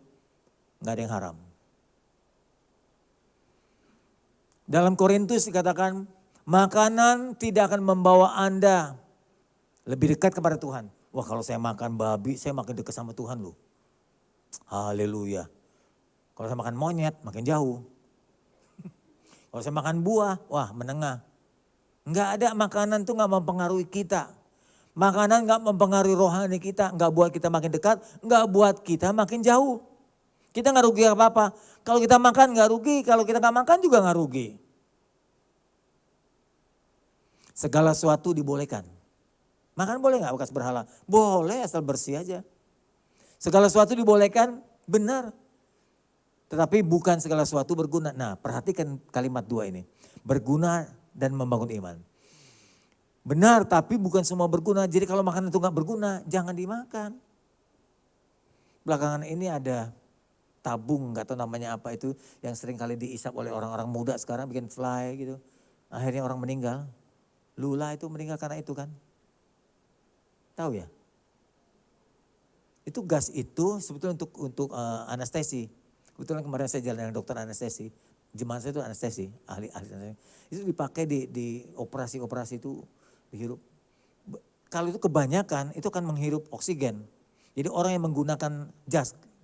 gak ada yang haram. Dalam Korintus dikatakan, makanan tidak akan membawa Anda lebih dekat kepada Tuhan. Wah kalau saya makan babi, saya makin dekat sama Tuhan loh. Haleluya. Kalau saya makan monyet, makin jauh. Kalau saya makan buah, wah menengah. Enggak ada makanan tuh gak mempengaruhi kita. Makanan gak mempengaruhi rohani kita, gak buat kita makin dekat, gak buat kita makin jauh. Kita gak rugi apa-apa. Kalau kita makan gak rugi, kalau kita gak makan juga gak rugi. Segala sesuatu dibolehkan. Makan boleh gak bekas berhala? Boleh asal bersih aja. Segala sesuatu dibolehkan, benar. Tetapi bukan segala sesuatu berguna. Nah perhatikan kalimat 2 ini. Berguna dan membangun iman. Benar tapi bukan semua berguna. Jadi kalau makanan itu gak berguna jangan dimakan. Belakangan ini ada tabung gak tahu namanya apa itu. Yang sering kali diisap oleh orang-orang muda sekarang bikin fly gitu. Akhirnya orang meninggal. Lula itu meninggal karena itu kan. Tahu ya? Itu gas itu sebetulnya untuk anestesi. Kebetulan kemarin saya jalan dengan dokter anestesi. Jemaat saya itu anestesi, ahli anestesi. Itu dipakai di operasi-operasi itu dihirup. Kalau itu kebanyakan itu akan menghirup oksigen. Jadi orang yang menggunakan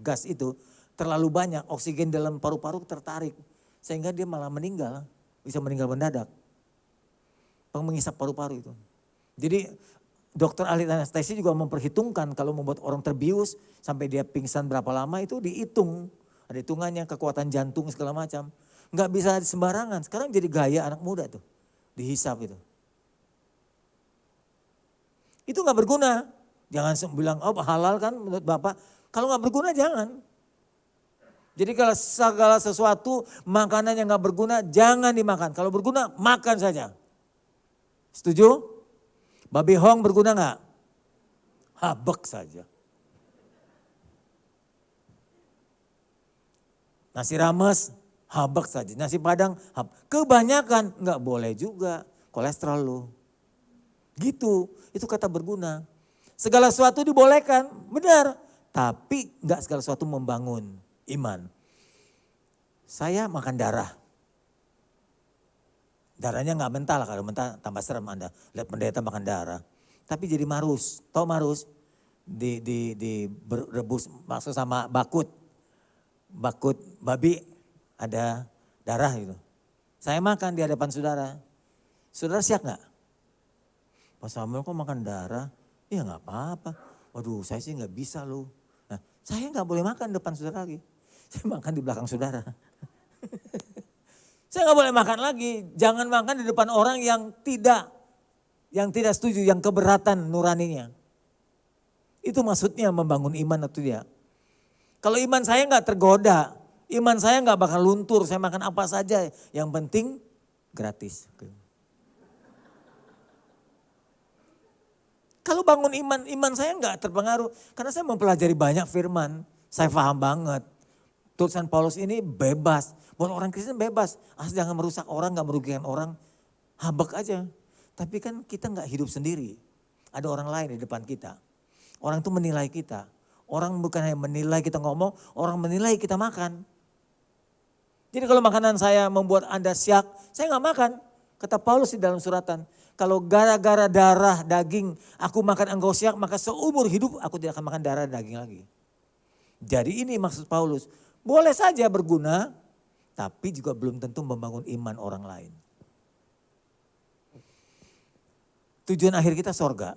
gas itu terlalu banyak oksigen dalam paru-paru tertarik. Sehingga dia malah meninggal, bisa meninggal mendadak. Mengisap paru-paru itu. Jadi dokter ahli anestesi juga memperhitungkan kalau membuat orang terbius sampai dia pingsan berapa lama itu dihitung. Ada hitungannya, kekuatan jantung segala macam. Nggak bisa sembarangan. Sekarang jadi gaya anak muda tuh. Dihisap itu. Itu nggak berguna. Jangan bilang, oh halal kan menurut Bapak. Kalau nggak berguna jangan. Jadi kalau segala sesuatu makanan yang nggak berguna jangan dimakan. Kalau berguna makan saja. Setuju? Babi hong berguna nggak? Habek saja. Nasi rames habek saja. Nasi padang kebanyakan nggak boleh juga. Kolesterol lu. Gitu, itu kata berguna. Segala sesuatu dibolehkan, benar. Tapi nggak segala sesuatu membangun iman. Saya makan darah. Darahnya nggak mentah lah, kalau mentah tambah serem Anda. Lihat pendeta makan darah. Tapi jadi marus, tahu marus? Direbus maksud sama bakut. Bakut babi ada darah gitu. Saya makan di hadapan saudara. Saudara siap nggak? Pak Samuel kok makan darah? Ya nggak apa-apa. Waduh saya sih nggak bisa loh. Nah, saya nggak boleh makan depan saudara lagi. Saya makan di belakang saudara. Saya nggak boleh makan lagi. Jangan makan di depan orang yang tidak setuju, yang keberatan nuraninya. Itu maksudnya membangun iman atau tidak. Kalau iman saya nggak tergoda, iman saya nggak bakal luntur. Saya makan apa saja, yang penting gratis. Kalau bangun iman saya nggak terpengaruh. Karena saya mempelajari banyak firman, saya paham banget. Tulisan Paulus ini bebas, buat orang Kristen bebas. Asal jangan merusak orang, nggak merugikan orang, habek aja. Tapi kan kita nggak hidup sendiri, ada orang lain di depan kita. Orang itu menilai kita. Orang bukan hanya menilai kita ngomong, orang menilai kita makan. Jadi kalau makanan saya membuat Anda syak, saya nggak makan. Kata Paulus di dalam suratan, kalau gara-gara darah daging aku makan engkau syak, maka seumur hidup aku tidak akan makan darah daging lagi. Jadi ini maksud Paulus, boleh saja berguna, tapi juga belum tentu membangun iman orang lain. Tujuan akhir kita sorga.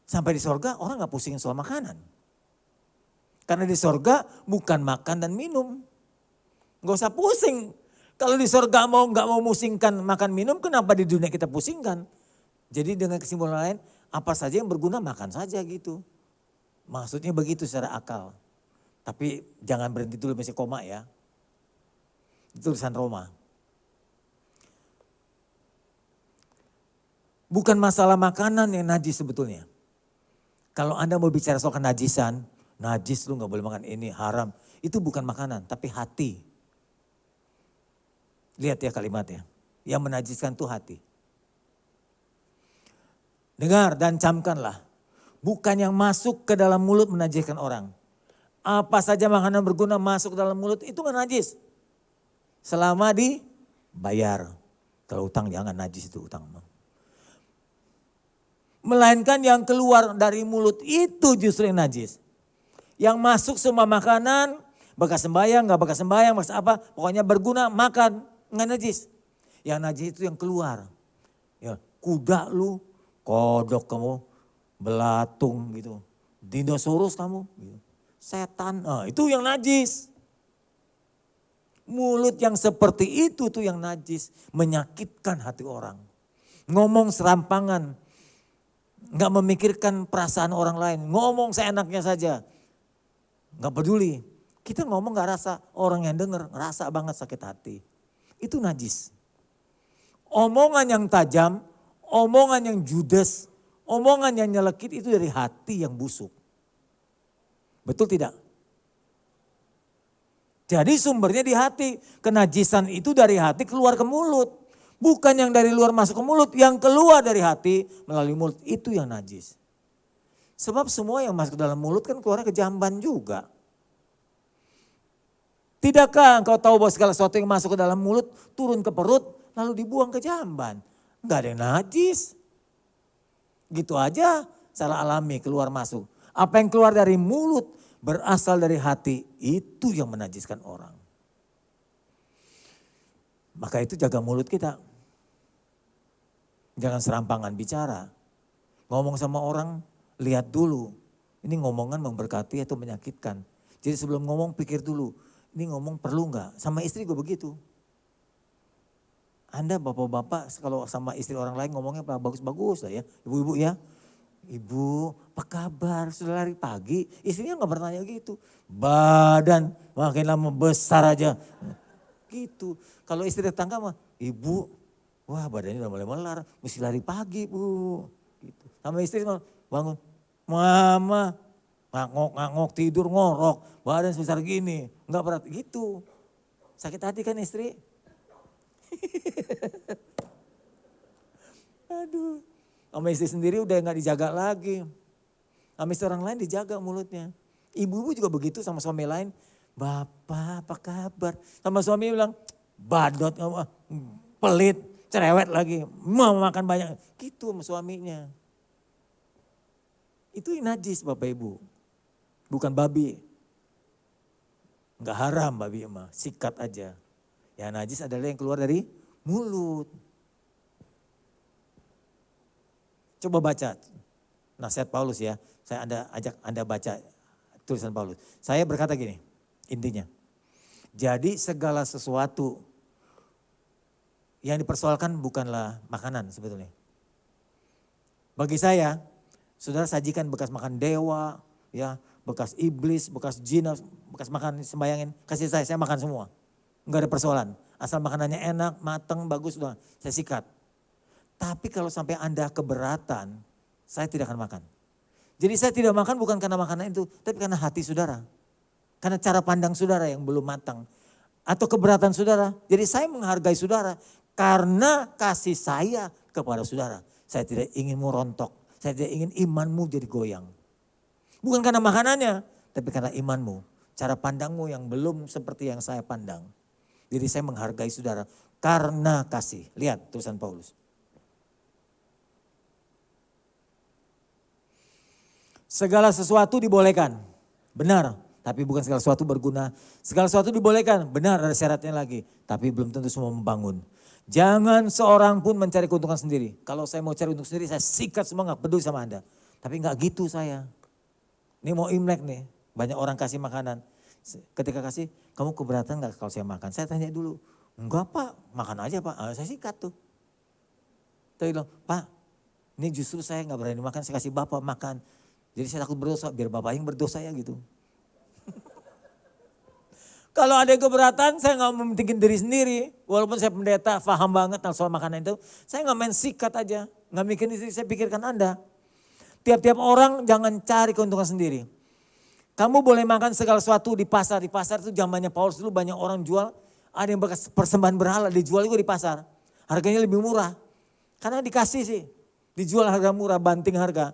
Sampai di sorga orang gak pusingin soal makanan. Karena di sorga bukan makan dan minum. Gak usah pusing. Kalau di sorga gak mau musingkan makan minum, kenapa di dunia kita pusingkan? Jadi dengan kesimpulan lain, apa saja yang berguna makan saja gitu. Maksudnya begitu secara akal. Tapi jangan berhenti dulu masih koma ya. Itu tulisan Roma. Bukan masalah makanan yang najis sebetulnya. Kalau Anda mau bicara soal kenajisan, najis lu gak boleh makan ini, haram. Itu bukan makanan, tapi hati. Lihat ya kalimatnya. Yang menajiskan itu hati. Dengar dan camkanlah. Bukan yang masuk ke dalam mulut menajiskan orang. Apa saja makanan berguna masuk ke dalam mulut itu gak najis. Selama dibayar. Kalau utang jangan najis itu utang. Melainkan yang keluar dari mulut itu justru yang najis. Yang masuk semua makanan, bekas sembayang, gak bekas sembayang, bekas apa, pokoknya berguna, makan, gak najis. Yang najis itu yang keluar. Ya, kuda lu, kodok kamu, belatung gitu. Dinosaurus kamu, gitu. Setan, itu yang najis. Mulut yang seperti itu tuh yang najis, menyakitkan hati orang. Ngomong serampangan. Gak memikirkan perasaan orang lain. Ngomong seenaknya saja. Gak peduli. Kita ngomong gak rasa. Orang yang denger ngerasa banget sakit hati. Itu najis. Omongan yang tajam. Omongan yang judes. Omongan yang nyelekit itu dari hati yang busuk. Betul tidak? Jadi sumbernya di hati. Kenajisan itu dari hati keluar ke mulut. Bukan yang dari luar masuk ke mulut, yang keluar dari hati melalui mulut, itu yang najis. Sebab semua yang masuk ke dalam mulut kan keluarnya ke jamban juga. Tidakkah engkau tahu bahwa segala sesuatu yang masuk ke dalam mulut turun ke perut lalu dibuang ke jamban? Enggak ada yang najis. Gitu aja secara alami keluar masuk. Apa yang keluar dari mulut berasal dari hati, itu yang menajiskan orang. Maka itu jaga mulut kita. Jangan serampangan bicara. Ngomong sama orang, lihat dulu. Ini ngomongan memberkati atau menyakitkan. Jadi sebelum ngomong pikir dulu, ini ngomong perlu nggak? Sama istri gue begitu. Anda bapak-bapak kalau sama istri orang lain ngomongnya bagus-bagus lah ya. Ibu-ibu ya. Ibu, apa kabar? Sudah lari pagi. Istrinya nggak bertanya gitu. Badan makin lama besar aja. Gitu. Kalau istri tetangga mah, ibu, wah badannya udah mulai melar. Mesti lari pagi bu. Gitu. Sama istri mah bangun. Mama, ngangok tidur ngorok. Badan sebesar gini. Nggak berat gitu. Sakit hati kan istri? Aduh. Sama istri sendiri udah gak dijaga lagi. Sama istri orang lain dijaga mulutnya. Ibu-ibu juga begitu sama suami lain. Bapak apa kabar? Sama suami bilang badot, pelit, cerewet lagi. Mau makan banyak. Gitu sama suaminya. Itu najis Bapak Ibu. Bukan babi. Gak haram babi mah, sikat aja. Yang najis adalah yang keluar dari mulut. Coba baca nasihat Paulus ya. Saya ajak Anda baca tulisan Paulus. Saya berkata gini, intinya. Jadi segala sesuatu yang dipersoalkan bukanlah makanan sebetulnya. Bagi saya, saudara sajikan bekas makan dewa, ya, bekas iblis, bekas jin, bekas makan sembayangin. Kasih saya makan semua. Enggak ada persoalan. Asal makanannya enak, matang, bagus, udah saya sikat. Tapi kalau sampai Anda keberatan, saya tidak akan makan. Jadi saya tidak makan bukan karena makanan itu, tapi karena hati saudara. Karena cara pandang saudara yang belum matang. Atau keberatan saudara. Jadi saya menghargai saudara karena kasih saya kepada saudara. Saya tidak ingin merontok. Saya tidak ingin imanmu jadi goyang. Bukan karena makanannya, tapi karena imanmu. Cara pandangmu yang belum seperti yang saya pandang. Jadi saya menghargai saudara karena kasih. Lihat tulisan Paulus. Segala sesuatu dibolehkan, benar, tapi bukan segala sesuatu berguna. Segala sesuatu dibolehkan, benar ada syaratnya lagi, tapi belum tentu semua membangun. Jangan seorang pun mencari keuntungan sendiri. Kalau saya mau cari untung sendiri, saya sikat semua gak peduli sama Anda. Tapi gak gitu saya. Ini mau Imlek nih, banyak orang kasih makanan. Ketika kasih, kamu keberatan gak kalau saya makan? Saya tanya dulu, enggak pak, makan aja pak. Saya sikat tuh. Saya bilang, pak ini justru saya gak berani makan, saya kasih bapak makan. Jadi saya takut berdosa, biar bapak yang berdosa ya gitu. Kalau ada yang keberatan, saya gak mementingin diri sendiri. Walaupun saya pendeta, paham banget soal makanan itu. Saya gak main sikat aja, gak mikirin diri, saya pikirkan Anda. Tiap-tiap orang jangan cari keuntungan sendiri. Kamu boleh makan segala sesuatu di pasar. Di pasar itu zamannya Paulus dulu banyak orang jual. Ada yang bekas persembahan berhala, dijual juga di pasar. Harganya lebih murah. Karena dikasih sih, dijual harga murah, banting harga.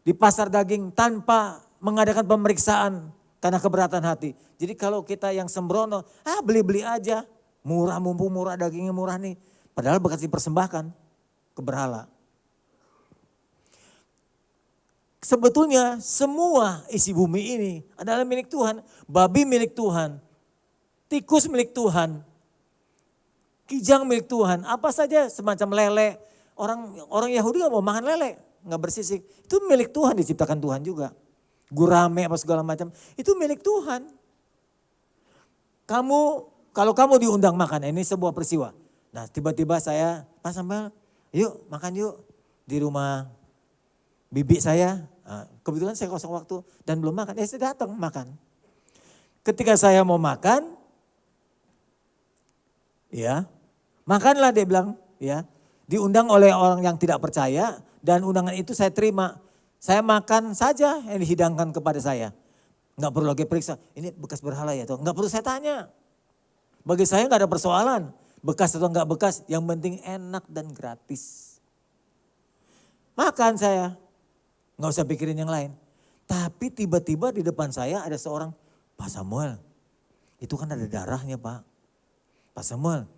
Di pasar daging tanpa mengadakan pemeriksaan karena keberatan hati. Jadi kalau kita yang sembrono, beli-beli aja. Murah, mumpung murah, dagingnya murah nih. Padahal bekas dipersembahkan ke berhala. Sebetulnya semua isi bumi ini adalah milik Tuhan. Babi milik Tuhan. Tikus milik Tuhan. Kijang milik Tuhan. Apa saja semacam lele. Orang Yahudi gak mau makan lele. Nggak bersisik, itu milik Tuhan, diciptakan Tuhan juga. Gurame apa segala macam, itu milik Tuhan. Kalau kamu diundang makan, ini sebuah peristiwa. Nah tiba-tiba saya, Pak Sambal, yuk makan yuk. Di rumah bibi saya, kebetulan saya kosong waktu dan belum makan, saya datang makan. Ketika saya mau makan, ya makanlah dia bilang, ya diundang oleh orang yang tidak percaya. Dan undangan itu saya terima. Saya makan saja yang dihidangkan kepada saya. Enggak perlu lagi periksa, ini bekas berhala ya. Enggak perlu saya tanya. Bagi saya enggak ada persoalan. Bekas atau enggak bekas, yang penting enak dan gratis. Makan saya, enggak usah pikirin yang lain. Tapi tiba-tiba di depan saya ada seorang, Pak Samuel, itu kan ada darahnya Pak. Pak Samuel,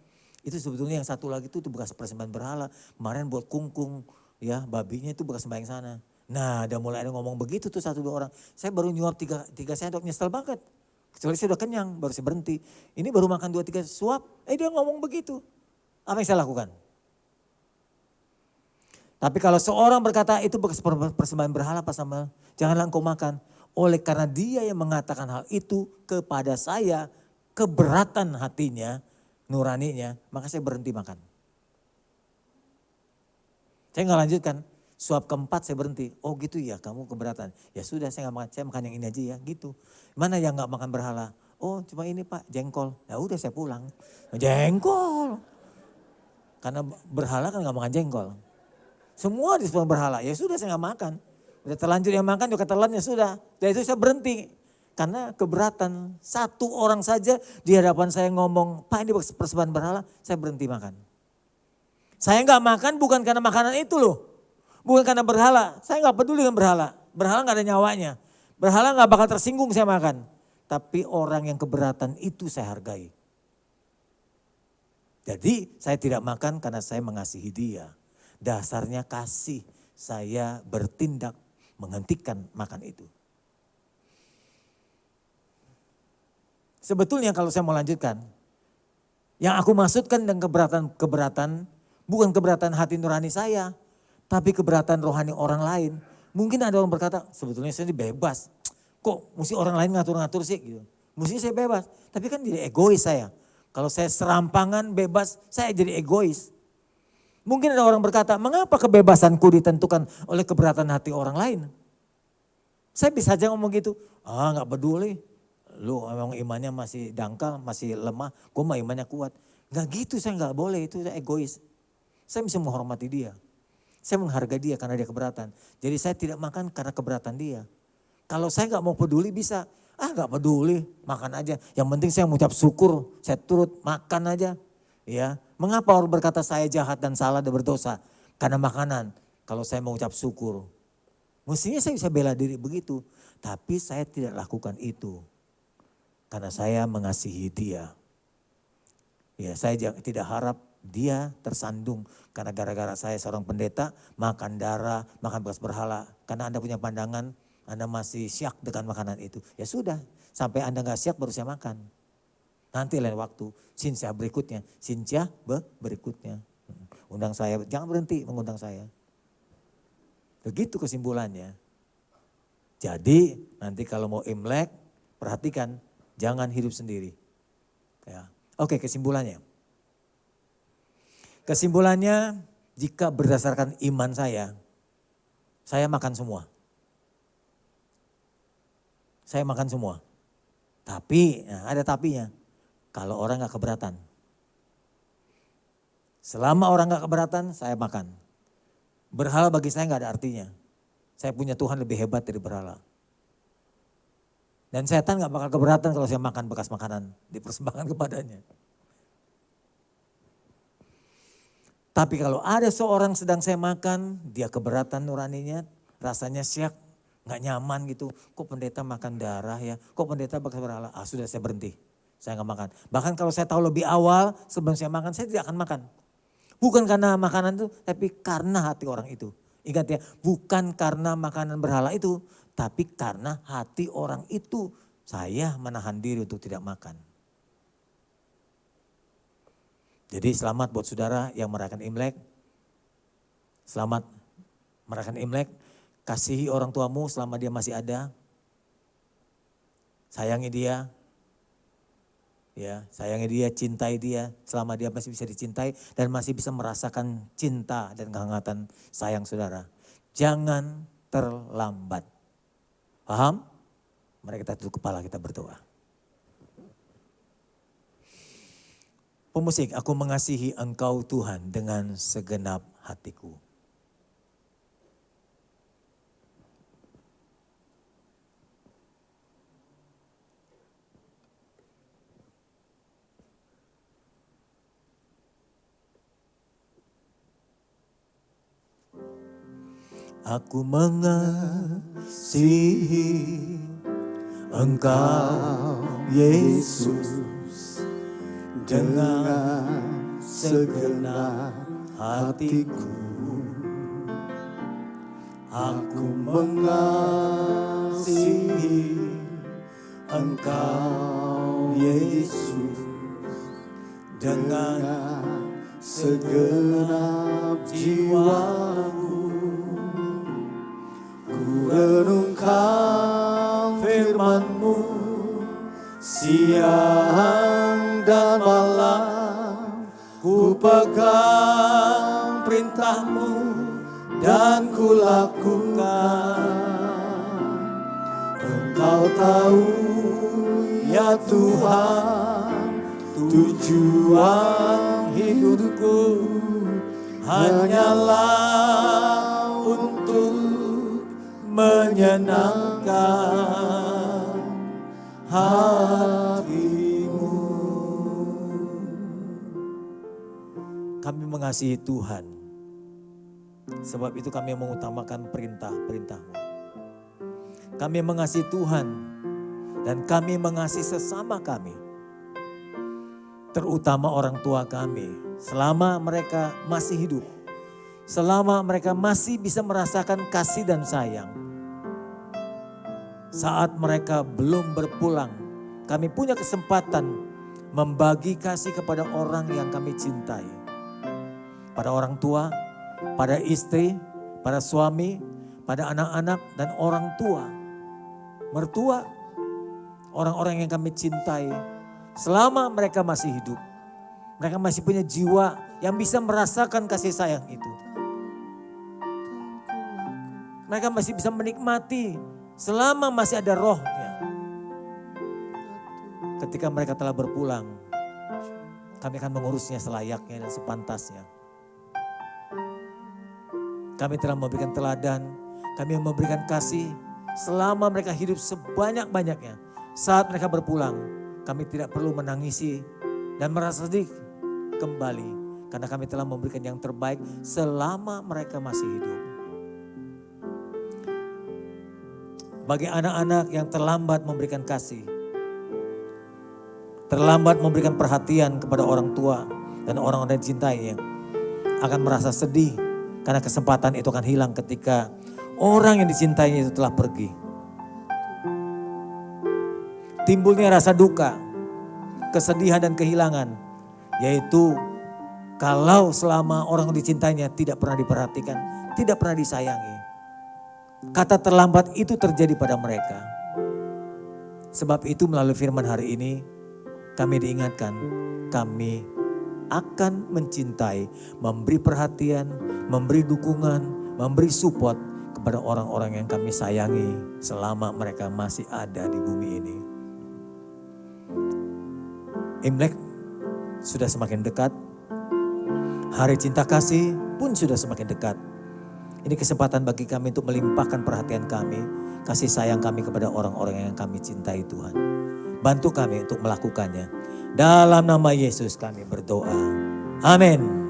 itu sebetulnya yang satu lagi itu bekas persembahan berhala. Kemarin buat kungkung. Ya babinya itu bekas sembahyang sana. Nah udah mulai ada ngomong begitu tuh 1-2 orang. Saya baru nyuap 3 sendok, nyesel banget. Kecuali saya udah kenyang, baru saya berhenti. Ini baru makan 2-3 suap, dia ngomong begitu. Apa yang saya lakukan? Tapi kalau seorang berkata itu bekas persembahan berhala Pak Samuel, janganlah engkau makan. Oleh karena dia yang mengatakan hal itu kepada saya, keberatan hatinya, nuraninya, maka saya berhenti makan. Saya nggak lanjutkan, suap keempat saya berhenti. Oh gitu ya, kamu keberatan. Ya sudah saya nggak makan, saya makan yang ini aja ya gitu. Mana yang nggak makan berhala? Oh cuma ini Pak, jengkol. Ya udah saya pulang. Jengkol. Karena berhala kan nggak makan jengkol. Semua disebut berhala, ya sudah saya nggak makan. Udah terlanjur yang makan juga telan ya sudah. Dari itu saya berhenti. Karena keberatan, satu orang saja di hadapan saya ngomong, Pak ini persembahan berhala, saya berhenti makan. Saya nggak makan bukan karena makanan itu loh. Bukan karena berhala, saya nggak peduli dengan berhala. Berhala nggak ada nyawanya. Berhala nggak bakal tersinggung saya makan. Tapi orang yang keberatan itu saya hargai. Jadi saya tidak makan karena saya mengasihi dia. Dasarnya kasih, saya bertindak menghentikan makan itu. Sebetulnya kalau saya mau lanjutkan, yang aku maksudkan dengan keberatan bukan keberatan hati nurani saya, tapi keberatan rohani orang lain. Mungkin ada orang berkata, sebetulnya saya bebas. Kok mesti orang lain ngatur-ngatur sih gitu. Mesti saya bebas, tapi kan jadi egois saya. Kalau saya serampangan bebas, saya jadi egois. Mungkin ada orang berkata, mengapa kebebasanku ditentukan oleh keberatan hati orang lain? Saya bisa aja ngomong gitu, gak peduli. Lu memang imannya masih dangkal, masih lemah, gue mah imannya kuat. Gak gitu, saya gak boleh, itu egois. Saya bisa menghormati dia. Saya menghargai dia karena dia keberatan. Jadi saya tidak makan karena keberatan dia. Kalau saya gak mau peduli bisa, gak peduli, makan aja. Yang penting saya mengucap syukur, saya turut makan aja. Ya, mengapa orang berkata saya jahat dan salah dan berdosa? Karena makanan. Kalau saya mengucap syukur, mestinya saya bisa bela diri begitu. Tapi saya tidak lakukan itu. Karena saya mengasihi dia. Ya, saya tidak harap dia tersandung. Karena gara-gara saya seorang pendeta, makan darah, makan bekas berhala. Karena Anda punya pandangan, Anda masih syak dengan makanan itu. Ya sudah, sampai Anda gak syak baru saya makan. Nanti lain waktu, Sinsia berikutnya, Sinsia berikutnya. Undang saya, jangan berhenti mengundang saya. Begitu kesimpulannya. Jadi nanti kalau mau Imlek, perhatikan jangan hidup sendiri. Ya. Oke, kesimpulannya. Kesimpulannya jika berdasarkan iman saya makan semua. Saya makan semua. Tapi, ada tapinya. Kalau orang gak keberatan. Selama orang gak keberatan, saya makan. Berhala bagi saya gak ada artinya. Saya punya Tuhan lebih hebat dari berhala. Dan setan gak bakal keberatan kalau saya makan bekas makanan dipersembahkan kepadanya. Tapi kalau ada seorang sedang saya makan, dia keberatan nuraninya, rasanya syak, gak nyaman gitu. Kok pendeta makan darah ya, kok pendeta bekas berhala. Sudah saya berhenti. Saya nggak makan. Bahkan kalau saya tahu lebih awal sebelum saya makan, saya tidak akan makan. Bukan karena makanan itu, tapi karena hati orang itu. Ingat ya, bukan karena makanan berhala itu, tapi karena hati orang itu. Saya menahan diri untuk tidak makan. Jadi selamat buat saudara yang merayakan Imlek. Selamat merayakan Imlek. Kasihi orang tuamu selama dia masih ada. Sayangi dia. Ya, sayangi dia, cintai dia selama dia masih bisa dicintai dan masih bisa merasakan cinta dan kehangatan sayang saudara. Jangan terlambat. Paham? Mari kita tutup kepala, kita berdoa. Pemusik, aku mengasihi Engkau Tuhan dengan segenap hatiku. Aku mengasihi Engkau Yesus dengan segenap hatiku. Aku mengasihi Engkau Yesus dengan segenap jiwaku. renungkan firman-Mu siang dan malam. Ku pegang perintah-Mu dan ku lakukan. Engkau tahu ya Tuhan, tujuan hidupku hanyalah untuk menyenangkan hati-Mu. Kami mengasihi Tuhan, sebab itu kami mengutamakan perintah-perintah-Mu. Kami mengasihi Tuhan dan kami mengasihi sesama kami. Terutama orang tua kami, selama mereka masih hidup. Selama mereka masih bisa merasakan kasih dan sayang. Saat mereka belum berpulang, kami punya kesempatan membagi kasih kepada orang yang kami cintai. Pada orang tua, pada istri, pada suami, pada anak-anak dan orang tua. Mertua, orang-orang yang kami cintai, selama mereka masih hidup, mereka masih punya jiwa yang bisa merasakan kasih sayang itu. Mereka masih bisa menikmati selama masih ada rohnya. Ketika mereka telah berpulang, kami akan mengurusnya selayaknya dan sepantasnya. Kami telah memberikan teladan, kami memberikan kasih selama mereka hidup sebanyak-banyaknya. Saat mereka berpulang, kami tidak perlu menangisi dan merasa sedih kembali. Karena kami telah memberikan yang terbaik selama mereka masih hidup. Bagi anak-anak yang terlambat memberikan kasih, terlambat memberikan perhatian kepada orang tua dan orang-orang yang dicintainya, akan merasa sedih karena kesempatan itu akan hilang ketika orang yang dicintainya itu telah pergi. Timbulnya rasa duka, kesedihan dan kehilangan, yaitu kalau selama orang yang dicintainya tidak pernah diperhatikan, tidak pernah disayangi. Kata terlambat itu terjadi pada mereka. Sebab itu melalui firman hari ini kami diingatkan, kami akan mencintai, memberi perhatian, memberi dukungan, memberi support kepada orang-orang yang kami sayangi selama mereka masih ada di bumi ini. Imlek sudah semakin dekat, Hari Cinta Kasih pun sudah semakin dekat. Ini kesempatan bagi kami untuk melimpahkan perhatian kami, kasih sayang kami kepada orang-orang yang kami cintai Tuhan. Bantu kami untuk melakukannya. Dalam nama Yesus kami berdoa. Amin.